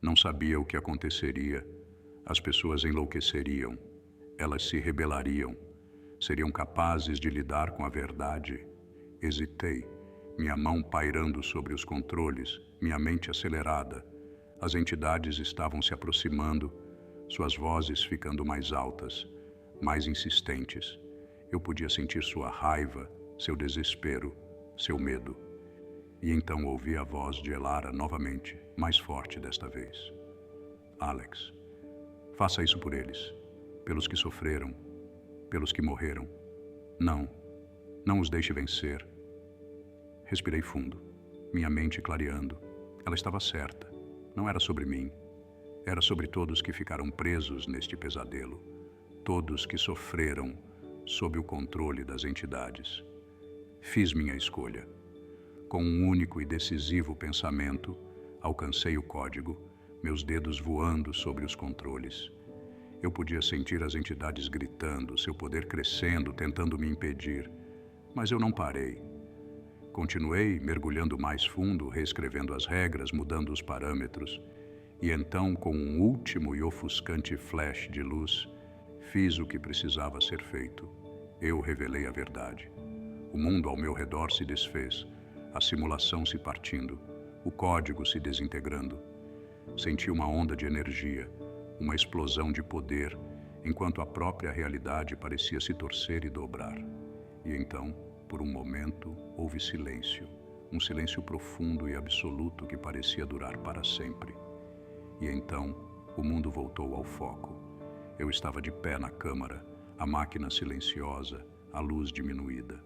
não sabia o que aconteceria. As pessoas enlouqueceriam. Elas se rebelariam. Seriam capazes de lidar com a verdade. Hesitei, minha mão pairando sobre os controles, minha mente acelerada. As entidades estavam se aproximando, suas vozes ficando mais altas, mais insistentes. Eu podia sentir sua raiva, seu desespero, seu medo. E então ouvi a voz de Elara novamente, mais forte desta vez. Alex, faça isso por eles, pelos que sofreram, pelos que morreram. Não os deixe vencer. Respirei fundo, minha mente clareando. Ela estava certa. Não era sobre mim. Era sobre todos que ficaram presos neste pesadelo, todos que sofreram sob o controle das entidades. Fiz minha escolha. Com um único e decisivo pensamento, alcancei o código, meus dedos voando sobre os controles. Eu podia sentir as entidades gritando, seu poder crescendo, tentando me impedir. Mas eu não parei. Continuei mergulhando mais fundo, reescrevendo as regras, mudando os parâmetros. E então, com um último e ofuscante flash de luz, fiz o que precisava ser feito. Eu revelei a verdade. O mundo ao meu redor se desfez, a simulação se partindo, o código se desintegrando. Senti uma onda de energia, uma explosão de poder, enquanto a própria realidade parecia se torcer e dobrar. E então, por um momento, houve silêncio, um silêncio profundo e absoluto que parecia durar para sempre. E então, o mundo voltou ao foco. Eu estava de pé na câmara, a máquina silenciosa, a luz diminuída.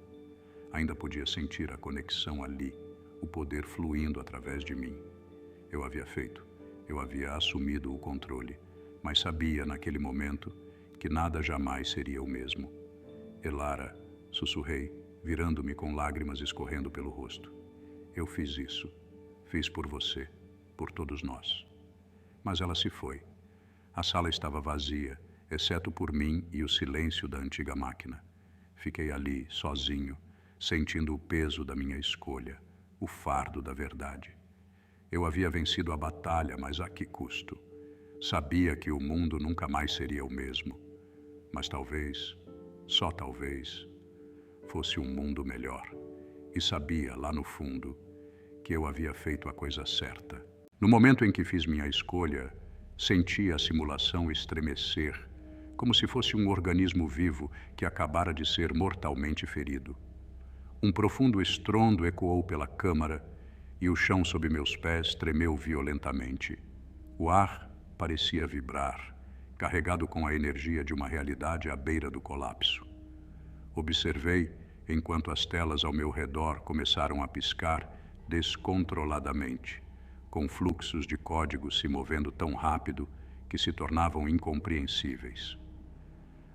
Ainda podia sentir a conexão ali, o poder fluindo através de mim. Eu havia feito, eu havia assumido o controle, mas sabia naquele momento que nada jamais seria o mesmo. Elara, sussurrei, virando-me com lágrimas escorrendo pelo rosto. Eu fiz isso. Fiz por você, por todos nós. Mas ela se foi. A sala estava vazia, exceto por mim e o silêncio da antiga máquina. Fiquei ali, sozinho, sentindo o peso da minha escolha, o fardo da verdade. Eu havia vencido a batalha, mas a que custo? Sabia que o mundo nunca mais seria o mesmo. Mas talvez, só talvez, fosse um mundo melhor. E sabia, lá no fundo, que eu havia feito a coisa certa. No momento em que fiz minha escolha, senti a simulação estremecer, como se fosse um organismo vivo que acabara de ser mortalmente ferido. Um profundo estrondo ecoou pela câmara e o chão sob meus pés tremeu violentamente. O ar parecia vibrar, carregado com a energia de uma realidade à beira do colapso. Observei enquanto as telas ao meu redor começaram a piscar descontroladamente, com fluxos de códigos se movendo tão rápido que se tornavam incompreensíveis.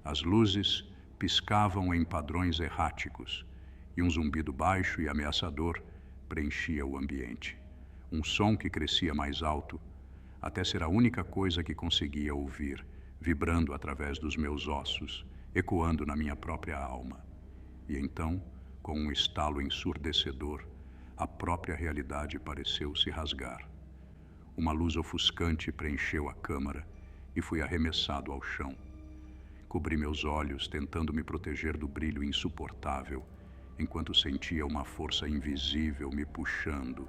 As luzes piscavam em padrões erráticos e um zumbido baixo e ameaçador preenchia o ambiente. Um som que crescia mais alto, até ser a única coisa que conseguia ouvir, vibrando através dos meus ossos, ecoando na minha própria alma. E então, com um estalo ensurdecedor, a própria realidade pareceu se rasgar. Uma luz ofuscante preencheu a câmara e fui arremessado ao chão. Cobri meus olhos, tentando me proteger do brilho insuportável, enquanto sentia uma força invisível me puxando,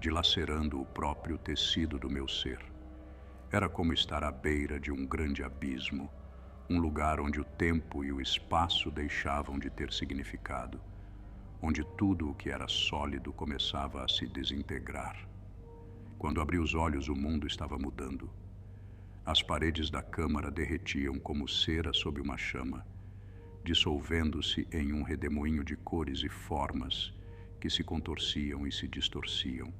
dilacerando o próprio tecido do meu ser. Era como estar à beira de um grande abismo, um lugar onde o tempo e o espaço deixavam de ter significado, onde tudo o que era sólido começava a se desintegrar. Quando abri os olhos, o mundo estava mudando. As paredes da câmara derretiam como cera sob uma chama, dissolvendo-se em um redemoinho de cores e formas que se contorciam e se distorciam.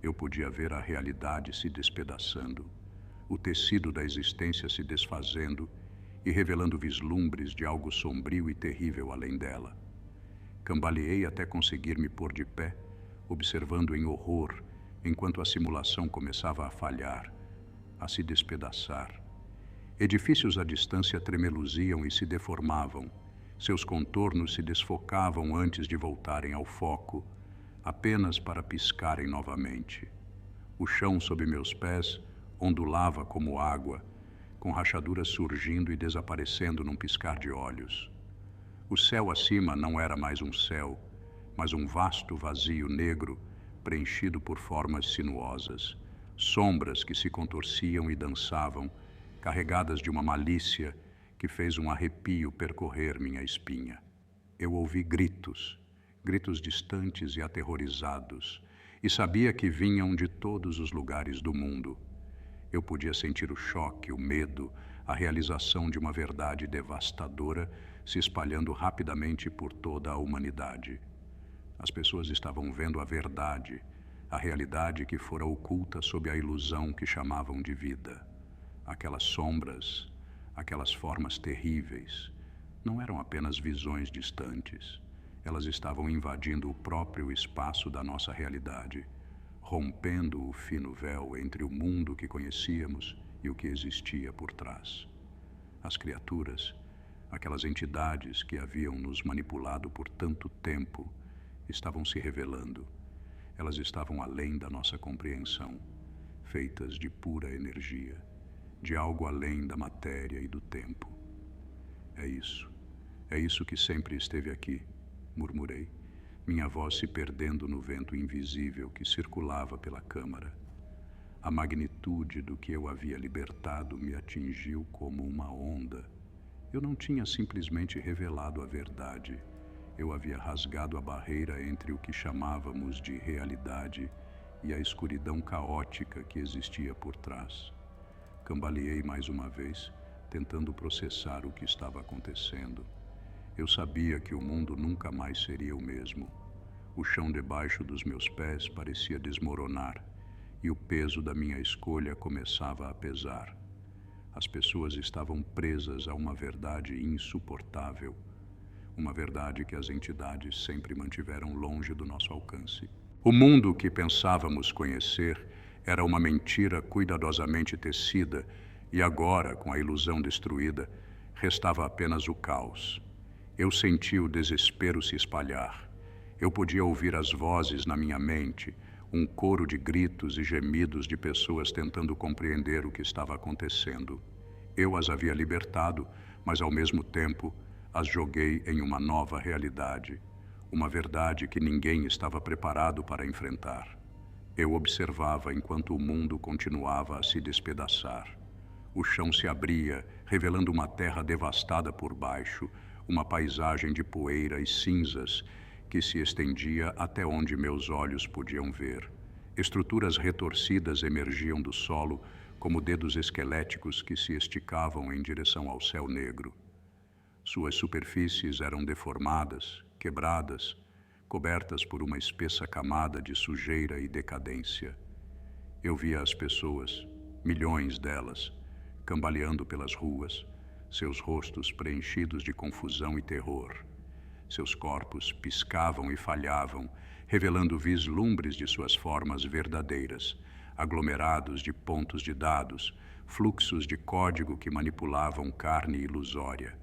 Eu podia ver a realidade se despedaçando, o tecido da existência se desfazendo e revelando vislumbres de algo sombrio e terrível além dela. Cambaleei até conseguir me pôr de pé, observando em horror, enquanto a simulação começava a falhar, a se despedaçar. Edifícios à distância tremeluziam e se deformavam. Seus contornos se desfocavam antes de voltarem ao foco, apenas para piscarem novamente. O chão sob meus pés ondulava como água, com rachaduras surgindo e desaparecendo num piscar de olhos. O céu acima não era mais um céu, mas um vasto vazio negro preenchido por formas sinuosas, sombras que se contorciam e dançavam, carregadas de uma malícia que fez um arrepio percorrer minha espinha. Eu ouvi gritos, gritos distantes e aterrorizados, e sabia que vinham de todos os lugares do mundo. Eu podia sentir o choque, o medo, a realização de uma verdade devastadora se espalhando rapidamente por toda a humanidade. As pessoas estavam vendo a verdade, a realidade que fora oculta sob a ilusão que chamavam de vida. Aquelas sombras, aquelas formas terríveis, não eram apenas visões distantes. Elas estavam invadindo o próprio espaço da nossa realidade, rompendo o fino véu entre o mundo que conhecíamos e o que existia por trás. As criaturas, aquelas entidades que haviam nos manipulado por tanto tempo, estavam se revelando. Elas estavam além da nossa compreensão, feitas de pura energia, de algo além da matéria e do tempo. É isso que sempre esteve aqui, murmurei, minha voz se perdendo no vento invisível que circulava pela câmara. A magnitude do que eu havia libertado me atingiu como uma onda. Eu não tinha simplesmente revelado a verdade. Eu havia rasgado a barreira entre o que chamávamos de realidade e a escuridão caótica que existia por trás. Cambaleei mais uma vez, tentando processar o que estava acontecendo. Eu sabia que o mundo nunca mais seria o mesmo. O chão debaixo dos meus pés parecia desmoronar e o peso da minha escolha começava a pesar. As pessoas estavam presas a uma verdade insuportável, uma verdade que as entidades sempre mantiveram longe do nosso alcance. O mundo que pensávamos conhecer era uma mentira cuidadosamente tecida e agora, com a ilusão destruída, restava apenas o caos. Eu senti o desespero se espalhar. Eu podia ouvir as vozes na minha mente, um coro de gritos e gemidos de pessoas tentando compreender o que estava acontecendo. Eu as havia libertado, mas ao mesmo tempo as joguei em uma nova realidade, uma verdade que ninguém estava preparado para enfrentar. Eu observava enquanto o mundo continuava a se despedaçar. O chão se abria, revelando uma terra devastada por baixo, uma paisagem de poeira e cinzas que se estendia até onde meus olhos podiam ver. Estruturas retorcidas emergiam do solo como dedos esqueléticos que se esticavam em direção ao céu negro. Suas superfícies eram deformadas, quebradas, cobertas por uma espessa camada de sujeira e decadência. Eu via as pessoas, milhões delas, cambaleando pelas ruas, seus rostos preenchidos de confusão e terror. Seus corpos piscavam e falhavam, revelando vislumbres de suas formas verdadeiras, aglomerados de pontos de dados, fluxos de código que manipulavam carne ilusória.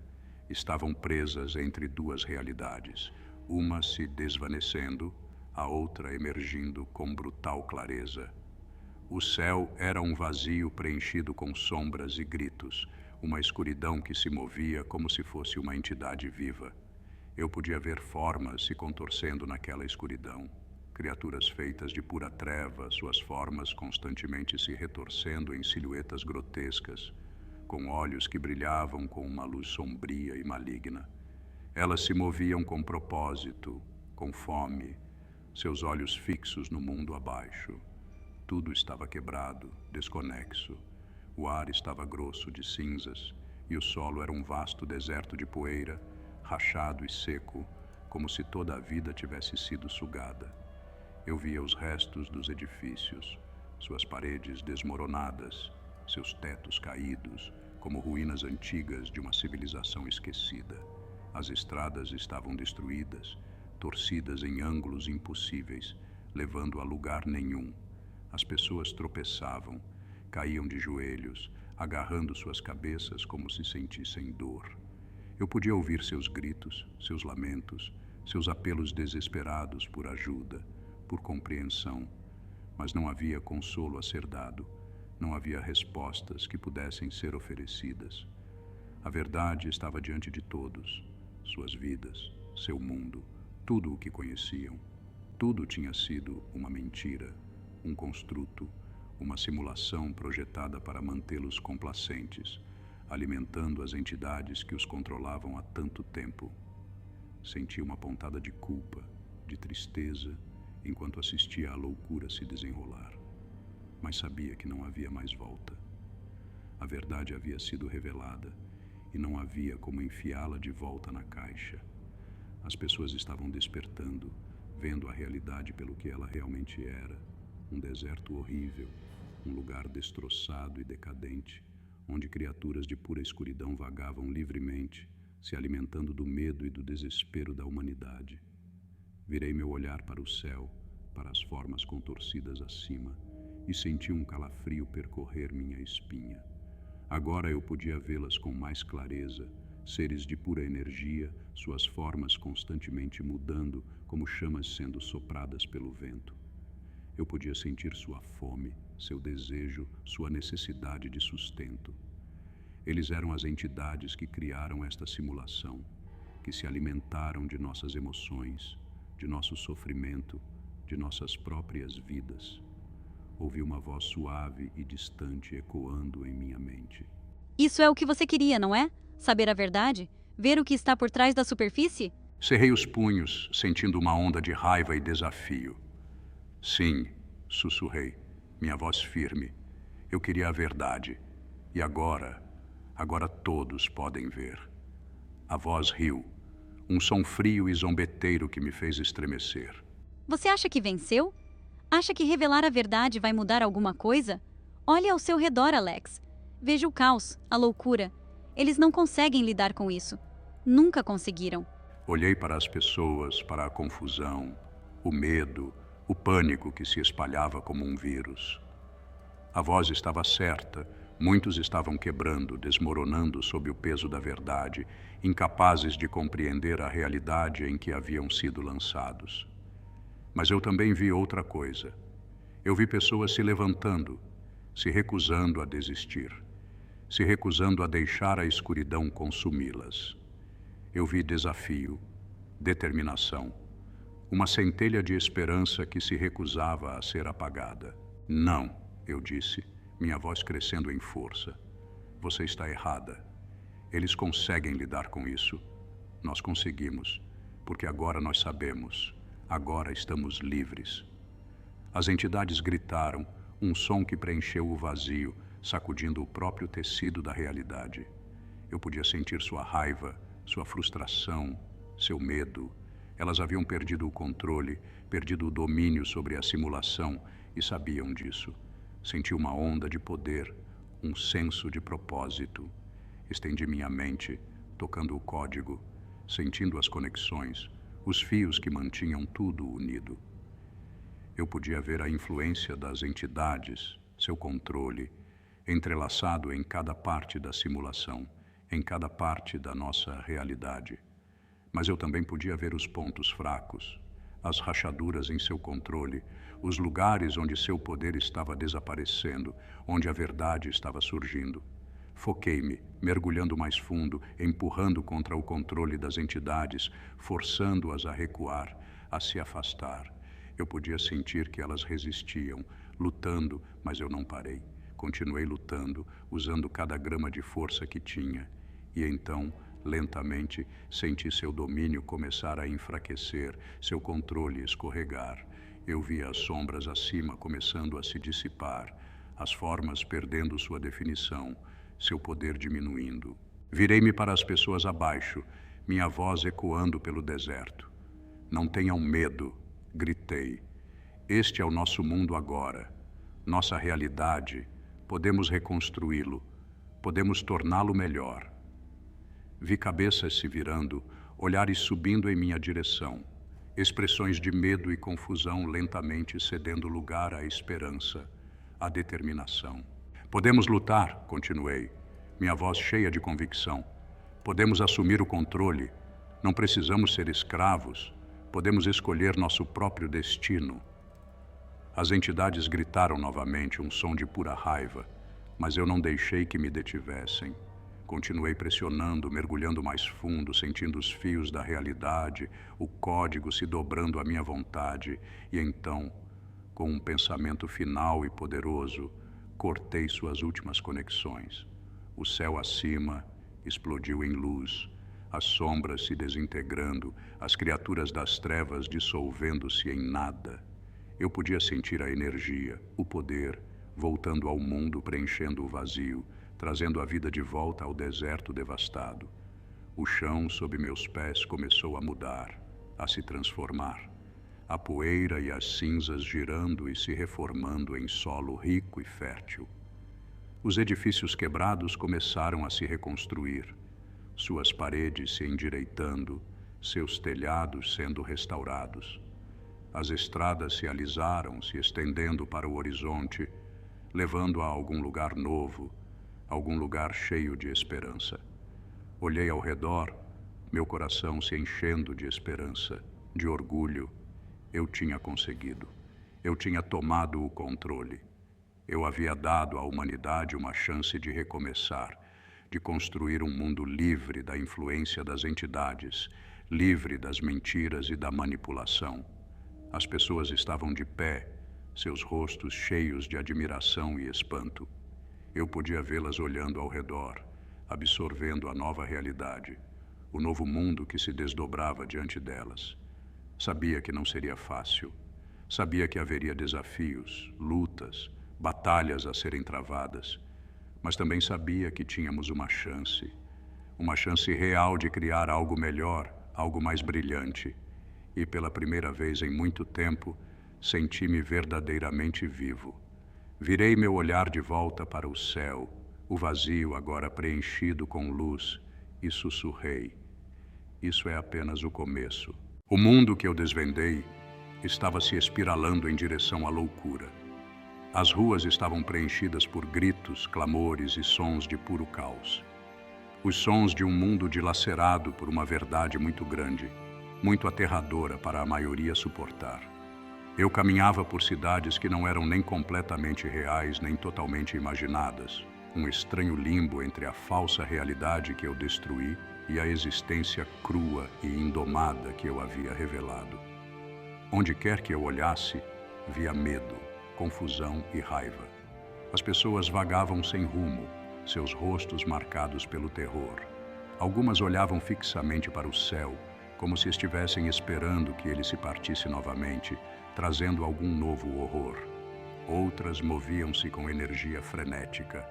Estavam presas entre duas realidades, uma se desvanecendo, a outra emergindo com brutal clareza. O céu era um vazio preenchido com sombras e gritos, uma escuridão que se movia como se fosse uma entidade viva. Eu podia ver formas se contorcendo naquela escuridão, criaturas feitas de pura treva, suas formas constantemente se retorcendo em silhuetas grotescas, com olhos que brilhavam com uma luz sombria e maligna. Elas se moviam com propósito, com fome, seus olhos fixos no mundo abaixo. Tudo estava quebrado, desconexo. O ar estava grosso de cinzas e o solo era um vasto deserto de poeira, rachado e seco, como se toda a vida tivesse sido sugada. Eu via os restos dos edifícios, suas paredes desmoronadas, seus tetos caídos, como ruínas antigas de uma civilização esquecida. As estradas estavam destruídas, torcidas em ângulos impossíveis, levando a lugar nenhum. As pessoas tropeçavam, caíam de joelhos, agarrando suas cabeças como se sentissem dor. Eu podia ouvir seus gritos, seus lamentos, seus apelos desesperados por ajuda, por compreensão, mas não havia consolo a ser dado, não havia respostas que pudessem ser oferecidas. A verdade estava diante de todos, suas vidas, seu mundo, tudo o que conheciam. Tudo tinha sido uma mentira, um construto, uma simulação projetada para mantê-los complacentes, alimentando as entidades que os controlavam há tanto tempo. Senti uma pontada de culpa, de tristeza, enquanto assistia à loucura se desenrolar. Mas sabia que não havia mais volta. A verdade havia sido revelada e não havia como enfiá-la de volta na caixa. As pessoas estavam despertando, vendo a realidade pelo que ela realmente era. Um deserto horrível, um lugar destroçado e decadente, onde criaturas de pura escuridão vagavam livremente, se alimentando do medo e do desespero da humanidade. Virei meu olhar para o céu, para as formas contorcidas acima, e senti um calafrio percorrer minha espinha. Agora eu podia vê-las com mais clareza, seres de pura energia, suas formas constantemente mudando, como chamas sendo sopradas pelo vento. Eu podia sentir sua fome, seu desejo, sua necessidade de sustento. Eles eram as entidades que criaram esta simulação, que se alimentaram de nossas emoções, de nosso sofrimento, de nossas próprias vidas. Ouvi uma voz suave e distante ecoando em minha mente. Isso é o que você queria, não é? Saber a verdade? Ver o que está por trás da superfície? Cerrei os punhos, sentindo uma onda de raiva e desafio. Sim, sussurrei, minha voz firme. Eu queria a verdade. E agora todos podem ver. A voz riu, um som frio e zombeteiro que me fez estremecer. Você acha que venceu? Acha que revelar a verdade vai mudar alguma coisa? Olhe ao seu redor, Alex. Veja o caos, a loucura. Eles não conseguem lidar com isso. Nunca conseguiram. Olhei para as pessoas, para a confusão, o medo, o pânico que se espalhava como um vírus. A voz estava certa, muitos estavam quebrando, desmoronando sob o peso da verdade, incapazes de compreender a realidade em que haviam sido lançados. Mas eu também vi outra coisa. Eu vi pessoas se levantando, se recusando a desistir, se recusando a deixar a escuridão consumi-las. Eu vi desafio, determinação, uma centelha de esperança que se recusava a ser apagada. Não, eu disse, minha voz crescendo em força. Você está errada. Eles conseguem lidar com isso. Nós conseguimos, porque agora nós sabemos. Agora estamos livres. As entidades gritaram, um som que preencheu o vazio, sacudindo o próprio tecido da realidade. Eu podia sentir sua raiva, sua frustração, seu medo. Elas haviam perdido o controle, perdido o domínio sobre a simulação e sabiam disso. Senti uma onda de poder, um senso de propósito. Estendi minha mente, tocando o código, sentindo as conexões, os fios que mantinham tudo unido. Eu podia ver a influência das entidades, seu controle, entrelaçado em cada parte da simulação, em cada parte da nossa realidade. Mas eu também podia ver os pontos fracos, as rachaduras em seu controle, os lugares onde seu poder estava desaparecendo, onde a verdade estava surgindo. Foquei-me, mergulhando mais fundo, empurrando contra o controle das entidades, forçando-as a recuar, a se afastar. Eu podia sentir que elas resistiam, lutando, mas eu não parei. Continuei lutando, usando cada grama de força que tinha. E então, lentamente, senti seu domínio começar a enfraquecer, seu controle escorregar. Eu vi as sombras acima começando a se dissipar, as formas perdendo sua definição, seu poder diminuindo. Virei-me para as pessoas abaixo, minha voz ecoando pelo deserto. Não tenham medo, gritei. Este é o nosso mundo agora, nossa realidade. Podemos reconstruí-lo, podemos torná-lo melhor. Vi cabeças se virando, olhares subindo em minha direção, expressões de medo e confusão lentamente cedendo lugar à esperança, à determinação. Podemos lutar, continuei, minha voz cheia de convicção. Podemos assumir o controle, não precisamos ser escravos, podemos escolher nosso próprio destino. As entidades gritaram novamente, um som de pura raiva, mas eu não deixei que me detivessem. Continuei pressionando, mergulhando mais fundo, sentindo os fios da realidade, o código se dobrando à minha vontade, e então, com um pensamento final e poderoso, cortei suas últimas conexões. O céu acima explodiu em luz, as sombras se desintegrando, as criaturas das trevas dissolvendo-se em nada. Eu podia sentir a energia, o poder, voltando ao mundo, preenchendo o vazio, trazendo a vida de volta ao deserto devastado. O chão sob meus pés começou a mudar, a se transformar. a poeira e as cinzas girando e se reformando em solo rico e fértil. Os edifícios quebrados começaram a se reconstruir, suas paredes se endireitando, seus telhados sendo restaurados. As estradas se alisaram, se estendendo para o horizonte, levando a algum lugar novo, algum lugar cheio de esperança. Olhei ao redor, meu coração se enchendo de esperança, de orgulho. Eu tinha conseguido. Eu tinha tomado o controle. Eu havia dado à humanidade uma chance de recomeçar, de construir um mundo livre da influência das entidades, livre das mentiras e da manipulação. As pessoas estavam de pé, seus rostos cheios de admiração e espanto. Eu podia vê-las olhando ao redor, absorvendo a nova realidade, o novo mundo que se desdobrava diante delas. Sabia que não seria fácil. Sabia que haveria desafios, lutas, batalhas a serem travadas. Mas também sabia que tínhamos uma chance real de criar algo melhor, algo mais brilhante. E pela primeira vez em muito tempo, senti-me verdadeiramente vivo. Virei meu olhar de volta para o céu, o vazio agora preenchido com luz, e sussurrei: isso é apenas o começo. O mundo que eu desvendei estava se espiralando em direção à loucura. As ruas estavam preenchidas por gritos, clamores e sons de puro caos. Os sons de um mundo dilacerado por uma verdade muito grande, muito aterradora para a maioria suportar. Eu caminhava por cidades que não eram nem completamente reais, nem totalmente imaginadas. Um estranho limbo entre a falsa realidade que eu destruí e a existência crua e indomada que eu havia revelado. Onde quer que eu olhasse, via medo, confusão e raiva. As pessoas vagavam sem rumo, seus rostos marcados pelo terror. Algumas olhavam fixamente para o céu, como se estivessem esperando que ele se partisse novamente, trazendo algum novo horror. Outras moviam-se com energia frenética,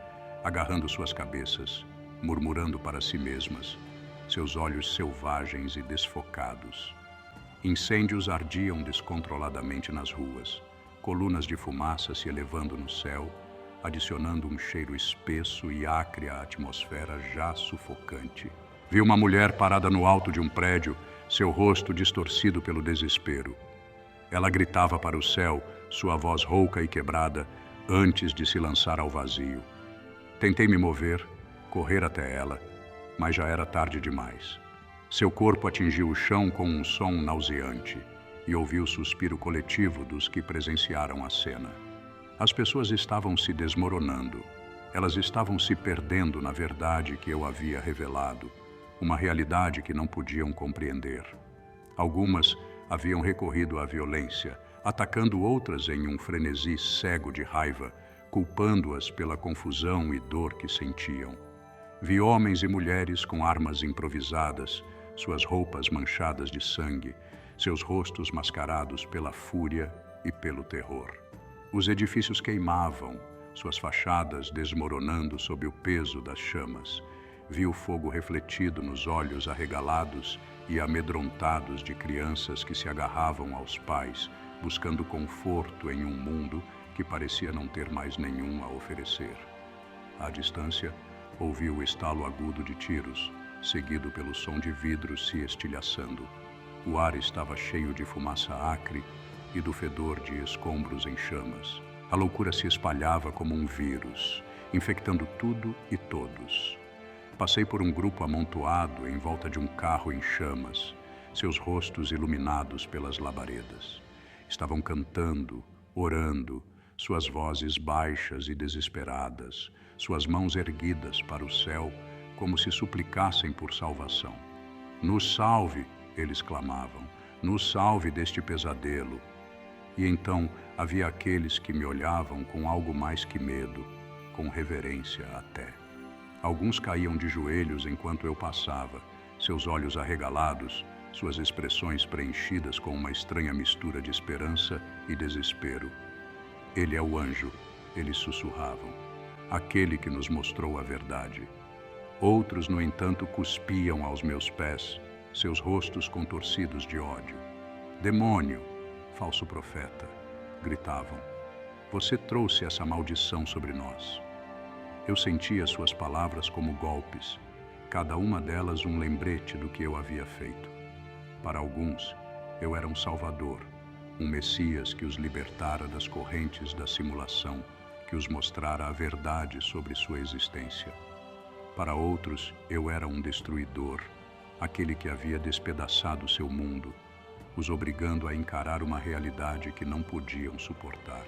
agarrando suas cabeças, murmurando para si mesmas, seus olhos selvagens e desfocados. Incêndios ardiam descontroladamente nas ruas, colunas de fumaça se elevando no céu, adicionando um cheiro espesso e acre à atmosfera já sufocante. Vi uma mulher parada no alto de um prédio, seu rosto distorcido pelo desespero. Ela gritava para o céu, sua voz rouca e quebrada, antes de se lançar ao vazio. Tentei me mover, correr até ela, mas já era tarde demais. Seu corpo atingiu o chão com um som nauseante e ouvi o suspiro coletivo dos que presenciaram a cena. As pessoas estavam se desmoronando. Elas estavam se perdendo na verdade que eu havia revelado, uma realidade que não podiam compreender. Algumas haviam recorrido à violência, atacando outras em um frenesi cego de raiva, culpando-as pela confusão e dor que sentiam. Vi homens e mulheres com armas improvisadas, suas roupas manchadas de sangue, seus rostos mascarados pela fúria e pelo terror. Os edifícios queimavam, suas fachadas desmoronando sob o peso das chamas. Vi o fogo refletido nos olhos arregalados e amedrontados de crianças que se agarravam aos pais, buscando conforto em um mundo que parecia não ter mais nenhum a oferecer. À distância, ouvi o estalo agudo de tiros, seguido pelo som de vidros se estilhaçando. O ar estava cheio de fumaça acre e do fedor de escombros em chamas. A loucura se espalhava como um vírus, infectando tudo e todos. Passei por um grupo amontoado em volta de um carro em chamas, seus rostos iluminados pelas labaredas. Estavam cantando, orando, suas vozes baixas e desesperadas, suas mãos erguidas para o céu, como se suplicassem por salvação. Nos salve, eles clamavam, nos salve deste pesadelo. E então havia aqueles que me olhavam com algo mais que medo, com reverência até. Alguns caíam de joelhos enquanto eu passava, seus olhos arregalados, suas expressões preenchidas com uma estranha mistura de esperança e desespero. Ele é o anjo, eles sussurravam, aquele que nos mostrou a verdade. Outros, no entanto, cuspiam aos meus pés, seus rostos contorcidos de ódio. Demônio, falso profeta, gritavam. Você trouxe essa maldição sobre nós. Eu sentia suas palavras como golpes, cada uma delas um lembrete do que eu havia feito. Para alguns, eu era um salvador, um Messias que os libertara das correntes da simulação, que os mostrara a verdade sobre sua existência. Para outros, eu era um destruidor, aquele que havia despedaçado seu mundo, os obrigando a encarar uma realidade que não podiam suportar.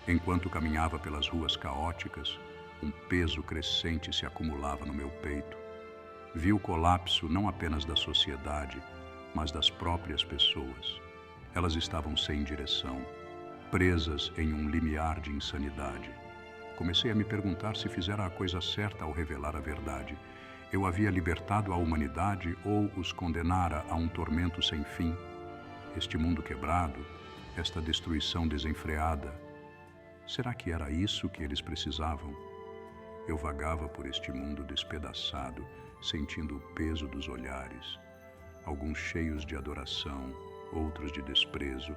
Enquanto caminhava pelas ruas caóticas, um peso crescente se acumulava no meu peito. Vi o colapso não apenas da sociedade, mas das próprias pessoas. Elas estavam sem direção, presas em um limiar de insanidade. Comecei a me perguntar se fizera a coisa certa ao revelar a verdade. Eu havia libertado a humanidade ou os condenara a um tormento sem fim? Este mundo quebrado, esta destruição desenfreada, será que era isso que eles precisavam? Eu vagava por este mundo despedaçado, sentindo o peso dos olhares, alguns cheios de adoração, outros de desprezo,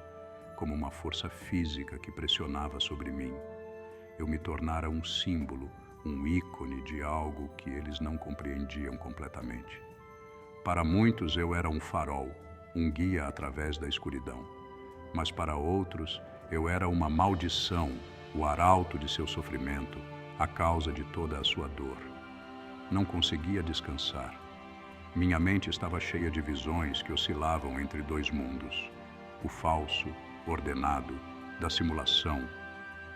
como uma força física que pressionava sobre mim. Eu me tornara um símbolo, um ícone de algo que eles não compreendiam completamente. Para muitos eu era um farol, um guia através da escuridão. Mas para outros eu era uma maldição, o arauto de seu sofrimento, a causa de toda a sua dor. Não conseguia descansar. Minha mente estava cheia de visões que oscilavam entre dois mundos, o falso, ordenado, da simulação,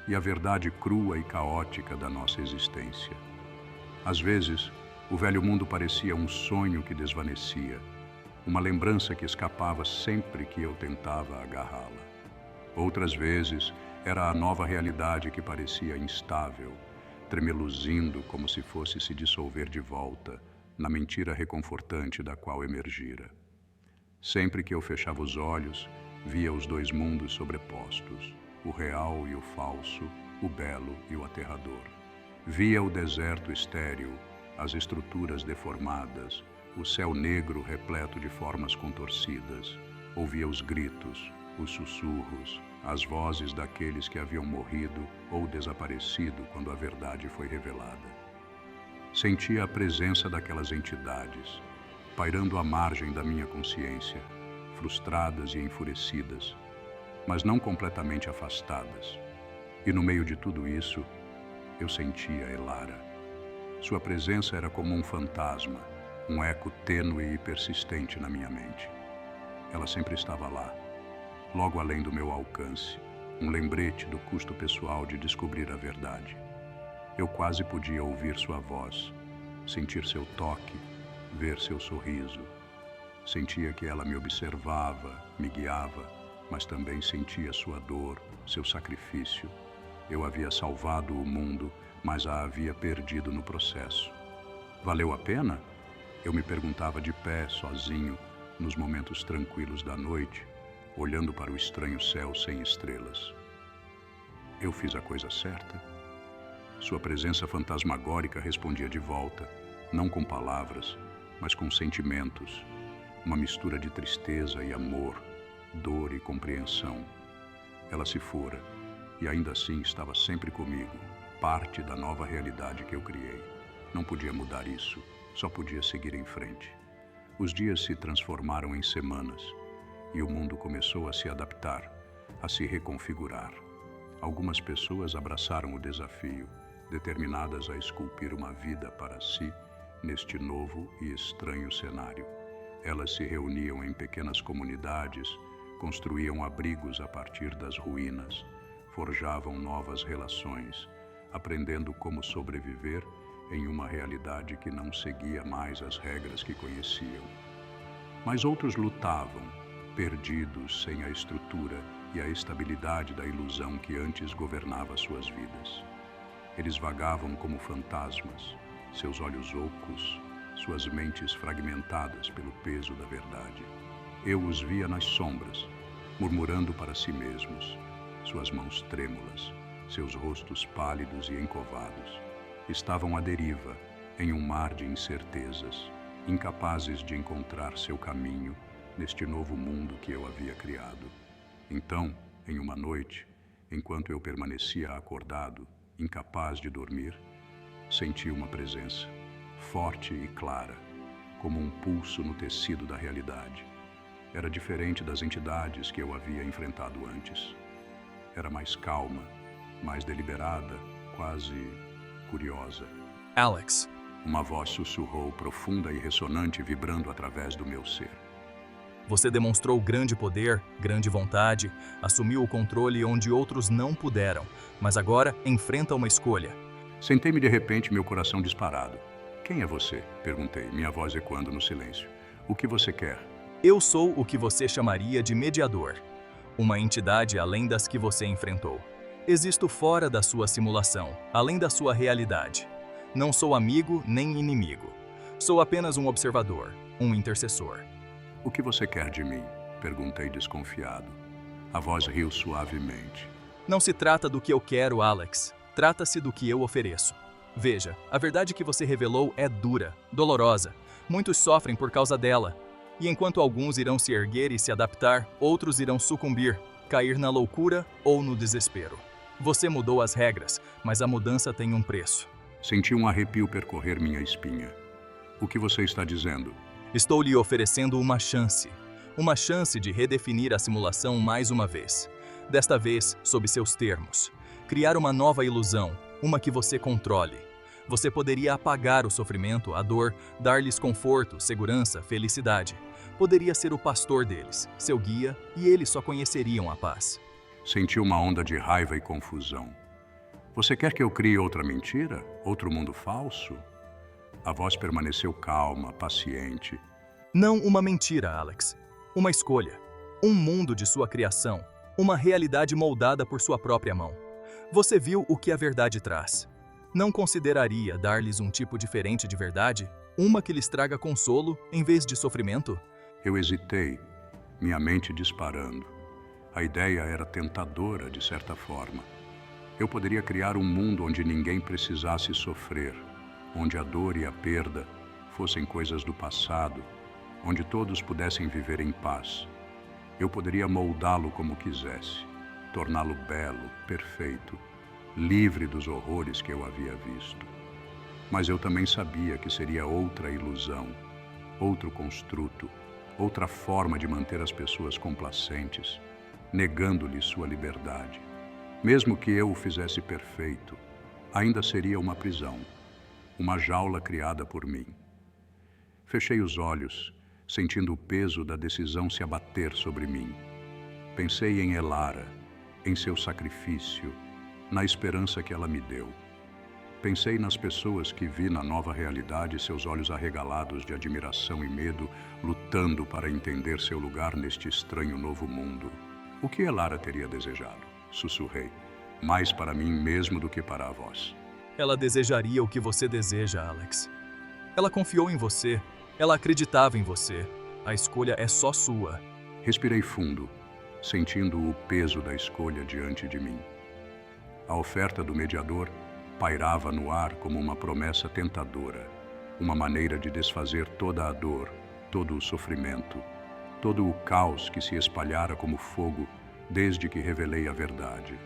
e a verdade crua e caótica da nossa existência. Às vezes, o velho mundo parecia um sonho que desvanecia, uma lembrança que escapava sempre que eu tentava agarrá-la. Outras vezes, era a nova realidade que parecia instável, tremeluzindo como se fosse se dissolver de volta na mentira reconfortante da qual emergira. Sempre que eu fechava os olhos, via os dois mundos sobrepostos, o real e o falso, o belo e o aterrador. Via o deserto estéril, as estruturas deformadas, o céu negro repleto de formas contorcidas. Ouvia os gritos, os sussurros, as vozes daqueles que haviam morrido ou desaparecido quando a verdade foi revelada. Sentia a presença daquelas entidades, pairando à margem da minha consciência, frustradas e enfurecidas, mas não completamente afastadas. E no meio de tudo isso, eu sentia Elara. Sua presença era como um fantasma, um eco tênue e persistente na minha mente. Ela sempre estava lá, logo além do meu alcance, um lembrete do custo pessoal de descobrir a verdade. Eu quase podia ouvir sua voz, sentir seu toque, ver seu sorriso. Sentia que ela me observava, me guiava, mas também sentia sua dor, seu sacrifício. Eu havia salvado o mundo, mas a havia perdido no processo. Valeu a pena? Eu me perguntava de pé, sozinho, nos momentos tranquilos da noite, olhando para o estranho céu sem estrelas. Eu fiz a coisa certa? Sua presença fantasmagórica respondia de volta, não com palavras, mas com sentimentos, uma mistura de tristeza e amor, dor e compreensão. Ela se fora, e ainda assim estava sempre comigo, parte da nova realidade que eu criei. Não podia mudar isso, só podia seguir em frente. Os dias se transformaram em semanas, e o mundo começou a se adaptar, a se reconfigurar. Algumas pessoas abraçaram o desafio, determinadas a esculpir uma vida para si neste novo e estranho cenário. Elas se reuniam em pequenas comunidades, construíam abrigos a partir das ruínas, forjavam novas relações, aprendendo como sobreviver em uma realidade que não seguia mais as regras que conheciam. Mas outros lutavam, perdidos sem a estrutura e a estabilidade da ilusão que antes governava suas vidas. Eles vagavam como fantasmas, seus olhos ocos, suas mentes fragmentadas pelo peso da verdade. Eu os via nas sombras, murmurando para si mesmos, suas mãos trêmulas, seus rostos pálidos e encovados. Estavam à deriva, em um mar de incertezas, incapazes de encontrar seu caminho neste novo mundo que eu havia criado. Então, em uma noite, enquanto eu permanecia acordado, incapaz de dormir, senti uma presença, forte e clara, como um pulso no tecido da realidade. Era diferente das entidades que eu havia enfrentado antes. Era mais calma, mais deliberada, quase curiosa. Alex, Uma voz sussurrou, profunda e ressonante, vibrando através do meu ser. você demonstrou grande poder, grande vontade, assumiu o controle onde outros não puderam, mas agora enfrenta uma escolha. Sentei-me de repente, meu coração disparado. Quem é você? Perguntei, minha voz ecoando no silêncio. O que você quer? Eu sou o que você chamaria de mediador, uma entidade além das que você enfrentou. Existo fora da sua simulação, além da sua realidade. Não sou amigo nem inimigo. Sou apenas um observador, um intercessor. O que você quer de mim? Perguntei desconfiado. A voz riu suavemente. Não se trata do que eu quero, Alex. Trata-se do que eu ofereço. Veja, a verdade que você revelou é dura, dolorosa. Muitos sofrem por causa dela. E enquanto alguns irão se erguer e se adaptar, outros irão sucumbir, cair na loucura ou no desespero. Você mudou as regras, mas a mudança tem um preço. Senti um arrepio percorrer minha espinha. O que você está dizendo? Estou lhe oferecendo uma chance de redefinir a simulação mais uma vez. Desta vez, sob seus termos. Criar uma nova ilusão, uma que você controle. Você poderia apagar o sofrimento, a dor, dar-lhes conforto, segurança, felicidade. Poderia ser o pastor deles, seu guia, e eles só conheceriam a paz. Senti uma onda de raiva e confusão. Você quer que eu crie outra mentira? Outro mundo falso? A voz permaneceu calma, paciente. Não uma mentira, Alex. Uma escolha. Um mundo de sua criação. Uma realidade moldada por sua própria mão. Você viu o que a verdade traz. Não consideraria dar-lhes um tipo diferente de verdade? Uma que lhes traga consolo em vez de sofrimento? Eu hesitei, minha mente disparando. A ideia era tentadora, de certa forma. Eu poderia criar um mundo onde ninguém precisasse sofrer, onde a dor e a perda fossem coisas do passado, onde todos pudessem viver em paz. Eu poderia moldá-lo como quisesse, torná-lo belo, perfeito, livre dos horrores que eu havia visto. Mas eu também sabia que seria outra ilusão, outro construto, outra forma de manter as pessoas complacentes, negando-lhes sua liberdade. Mesmo que eu o fizesse perfeito, ainda seria uma prisão, uma jaula criada por mim. Fechei os olhos, sentindo o peso da decisão se abater sobre mim. Pensei em Elara, em seu sacrifício, na esperança que ela me deu. Pensei nas pessoas que vi na nova realidade, seus olhos arregalados de admiração e medo, lutando para entender seu lugar neste estranho novo mundo. O que Elara teria desejado? Sussurrei, mais para mim mesmo do que para a voz. Ela desejaria o que você deseja, Alex. Ela confiou em você. Ela acreditava em você. A escolha é só sua. Respirei fundo, sentindo o peso da escolha diante de mim. A oferta do mediador pairava no ar como uma promessa tentadora, uma maneira de desfazer toda a dor, todo o sofrimento, todo o caos que se espalhara como fogo desde que revelei a verdade.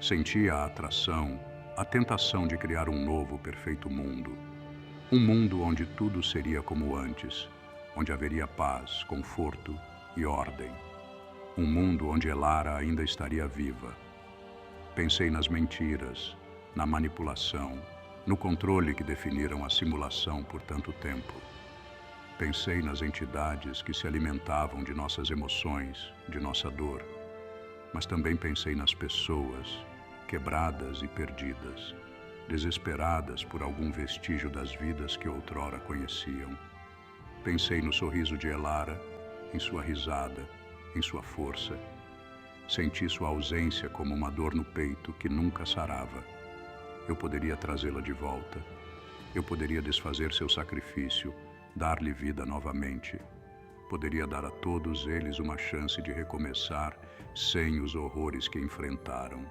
Sentia a atração, a tentação de criar um novo, perfeito mundo. Um mundo onde tudo seria como antes, onde haveria paz, conforto e ordem. Um mundo onde Elara ainda estaria viva. Pensei nas mentiras, na manipulação, no controle que definiram a simulação por tanto tempo. Pensei nas entidades que se alimentavam de nossas emoções, de nossa dor. Mas também pensei nas pessoas, quebradas e perdidas, desesperadas por algum vestígio das vidas que outrora conheciam. Pensei no sorriso de Elara, em sua risada, em sua força. Senti sua ausência como uma dor no peito que nunca sarava. Eu poderia trazê-la de volta. Eu poderia desfazer seu sacrifício, dar-lhe vida novamente. Poderia dar a todos eles uma chance de recomeçar sem os horrores que enfrentaram.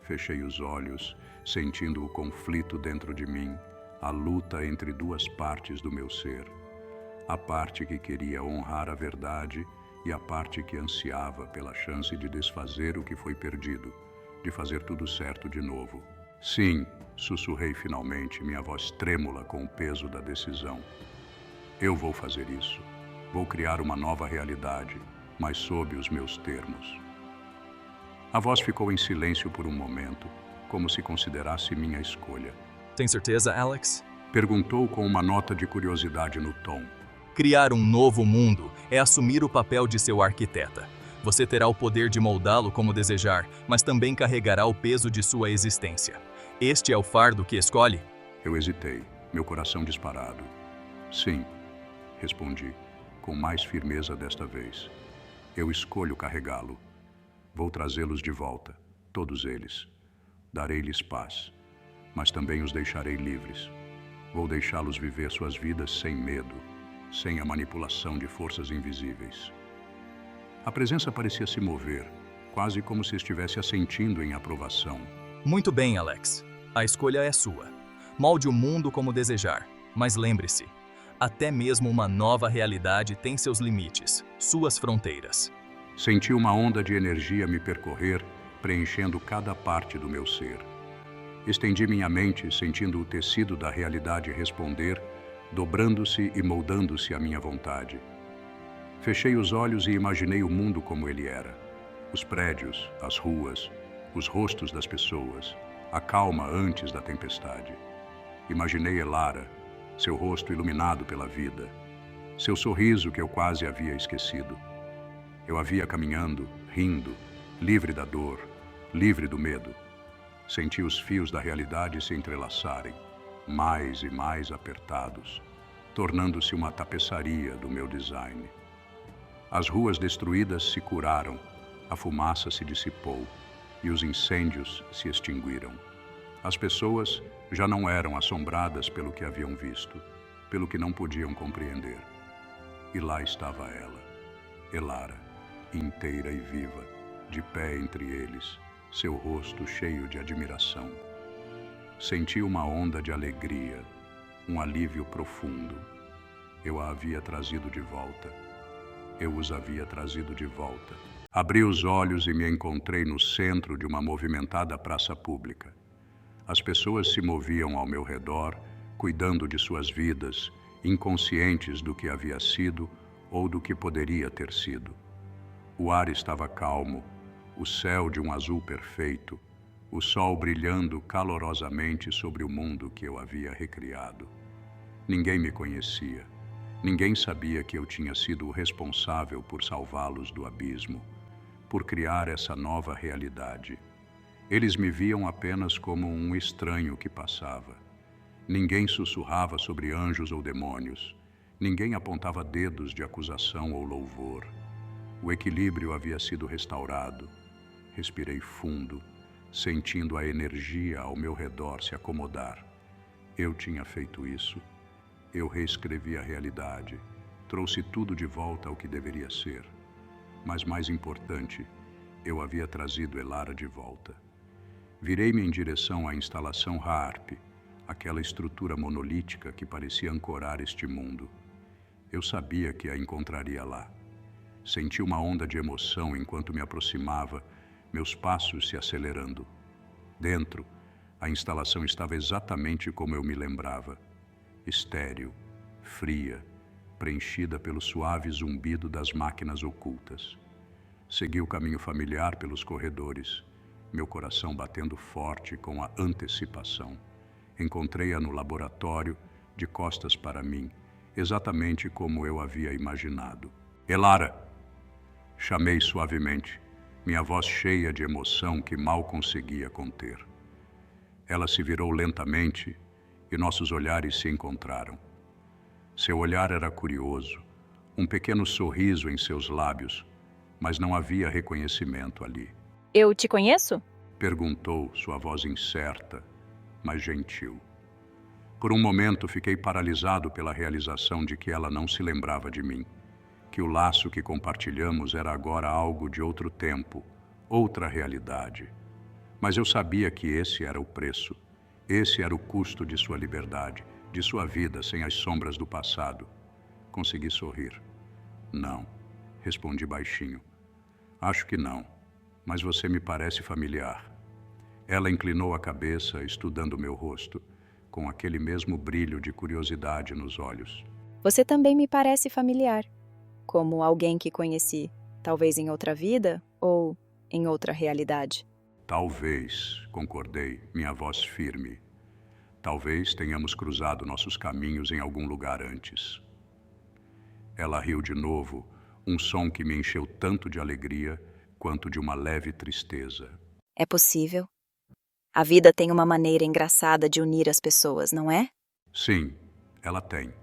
Fechei os olhos, sentindo o conflito dentro de mim, a luta entre duas partes do meu ser. A parte que queria honrar a verdade e a parte que ansiava pela chance de desfazer o que foi perdido, de fazer tudo certo de novo. Sim, sussurrei finalmente, minha voz trêmula com o peso da decisão. Eu vou fazer isso. Vou criar uma nova realidade, mas sob os meus termos. A voz ficou em silêncio por um momento, como se considerasse minha escolha. Tem certeza, Alex? Perguntou com uma nota de curiosidade no tom. Criar um novo mundo é assumir o papel de seu arquiteta. Você terá o poder de moldá-lo como desejar, mas também carregará o peso de sua existência. Este é o fardo que escolhe? Eu hesitei, meu coração disparado. Sim, respondi, com mais firmeza desta vez. Eu escolho carregá-lo. Vou trazê-los de volta, todos eles. Darei-lhes paz, mas também os deixarei livres. Vou deixá-los viver suas vidas sem medo, sem a manipulação de forças invisíveis. A presença parecia se mover, quase como se estivesse assentindo em aprovação. Muito bem, Alex. A escolha é sua. Molde o mundo como desejar, mas lembre-se, até mesmo uma nova realidade tem seus limites, suas fronteiras. Senti uma onda de energia me percorrer, preenchendo cada parte do meu ser. Estendi minha mente, sentindo o tecido da realidade responder, dobrando-se e moldando-se à minha vontade. Fechei os olhos e imaginei o mundo como ele era. Os prédios, as ruas, os rostos das pessoas, a calma antes da tempestade. Imaginei Elara, seu rosto iluminado pela vida, seu sorriso que eu quase havia esquecido. Eu a via caminhando, rindo, livre da dor, livre do medo. Senti os fios da realidade se entrelaçarem, mais e mais apertados, tornando-se uma tapeçaria do meu design. As ruas destruídas se curaram, a fumaça se dissipou e os incêndios se extinguiram. As pessoas já não eram assombradas pelo que haviam visto, pelo que não podiam compreender. E lá estava ela, Elara, inteira e viva, de pé entre eles, seu rosto cheio de admiração. Senti uma onda de alegria, um alívio profundo. Eu a havia trazido de volta. Eu os havia trazido de volta. Abri os olhos e me encontrei no centro de uma movimentada praça pública. As pessoas se moviam ao meu redor, cuidando de suas vidas, inconscientes do que havia sido ou do que poderia ter sido. O ar estava calmo, o céu de um azul perfeito, o sol brilhando calorosamente sobre o mundo que eu havia recriado. Ninguém me conhecia. Ninguém sabia que eu tinha sido o responsável por salvá-los do abismo, por criar essa nova realidade. Eles me viam apenas como um estranho que passava. Ninguém sussurrava sobre anjos ou demônios. Ninguém apontava dedos de acusação ou louvor. O equilíbrio havia sido restaurado. Respirei fundo, sentindo a energia ao meu redor se acomodar. Eu tinha feito isso. Eu reescrevi a realidade, trouxe tudo de volta ao que deveria ser. Mas mais importante, eu havia trazido Elara de volta. Virei-me em direção à instalação Harp, aquela estrutura monolítica que parecia ancorar este mundo. Eu sabia que a encontraria lá. Senti uma onda de emoção enquanto me aproximava, meus passos se acelerando. Dentro, a instalação estava exatamente como eu me lembrava. Estéril, fria, preenchida pelo suave zumbido das máquinas ocultas. Segui o caminho familiar pelos corredores, meu coração batendo forte com a antecipação. Encontrei-a no laboratório, de costas para mim, exatamente como eu havia imaginado. Elara! Chamei suavemente, minha voz cheia de emoção que mal conseguia conter. Ela se virou lentamente e nossos olhares se encontraram. Seu olhar era curioso, um pequeno sorriso em seus lábios, mas não havia reconhecimento ali. Eu te conheço? Perguntou, sua voz incerta, mas gentil. Por um momento fiquei paralisado pela realização de que ela não se lembrava de mim, que o laço que compartilhamos era agora algo de outro tempo, outra realidade. Mas eu sabia que esse era o preço. Esse era o custo de sua liberdade, de sua vida sem as sombras do passado. Consegui sorrir. Não, respondi baixinho. Acho que não, mas você me parece familiar. Ela inclinou a cabeça, estudando meu rosto, com aquele mesmo brilho de curiosidade nos olhos. Você também me parece familiar, como alguém que conheci, talvez em outra vida ou em outra realidade. Talvez, concordei, minha voz firme. Talvez tenhamos cruzado nossos caminhos em algum lugar antes. Ela riu de novo, um som que me encheu tanto de alegria quanto de uma leve tristeza. É possível. A vida tem uma maneira engraçada de unir as pessoas, não é? Sim, ela tem.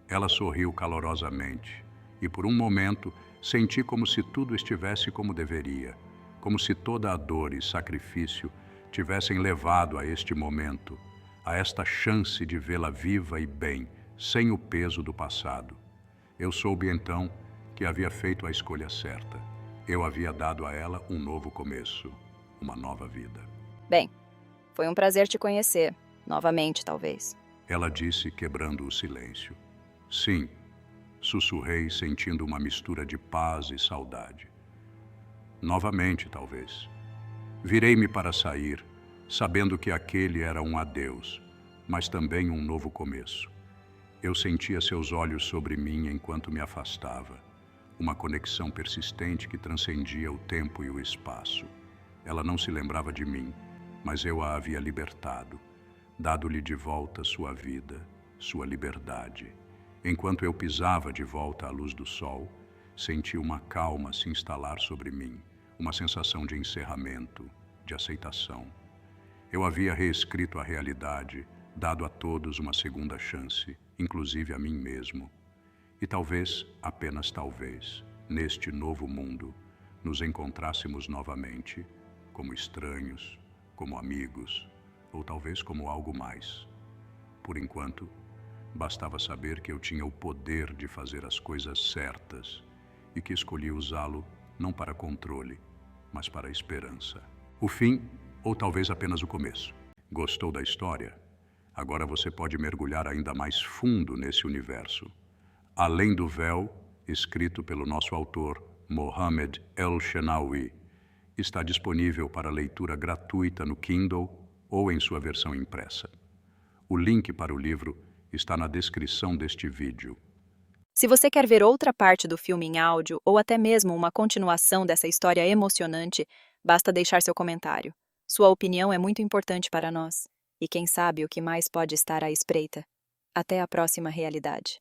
Ela sorriu calorosamente e, por um momento, senti como se tudo estivesse como deveria, como se toda a dor e sacrifício tivessem levado a este momento, a esta chance de vê-la viva e bem, sem o peso do passado. Eu soube então que havia feito a escolha certa. Eu havia dado a ela um novo começo, uma nova vida. Bem, foi um prazer te conhecer, novamente talvez. Ela disse, quebrando o silêncio. Sim, sussurrei, sentindo uma mistura de paz e saudade. Novamente, talvez. Virei-me para sair, sabendo que aquele era um adeus, mas também um novo começo. Eu sentia seus olhos sobre mim enquanto me afastava, uma conexão persistente que transcendia o tempo e o espaço. Ela não se lembrava de mim, mas eu a havia libertado, dado-lhe de volta sua vida, sua liberdade. Enquanto eu pisava de volta à luz do sol, senti uma calma se instalar sobre mim, uma sensação de encerramento, de aceitação. Eu havia reescrito a realidade, dado a todos uma segunda chance, inclusive a mim mesmo. E talvez, apenas talvez, neste novo mundo, nos encontrássemos novamente, como estranhos, como amigos, ou talvez como algo mais. Por enquanto, bastava saber que eu tinha o poder de fazer as coisas certas e que escolhi usá-lo não para controle, mas para esperança. O fim, ou talvez apenas o começo. Gostou da história? Agora você pode mergulhar ainda mais fundo nesse universo. Além do Véu, escrito pelo nosso autor, Mohamed El-Shenawi, está disponível para leitura gratuita no Kindle ou em sua versão impressa. O link para o livro está na descrição deste vídeo. Se você quer ver outra parte do filme em áudio ou até mesmo uma continuação dessa história emocionante, basta deixar seu comentário. Sua opinião é muito importante para nós. E quem sabe o que mais pode estar à espreita. Até a próxima realidade.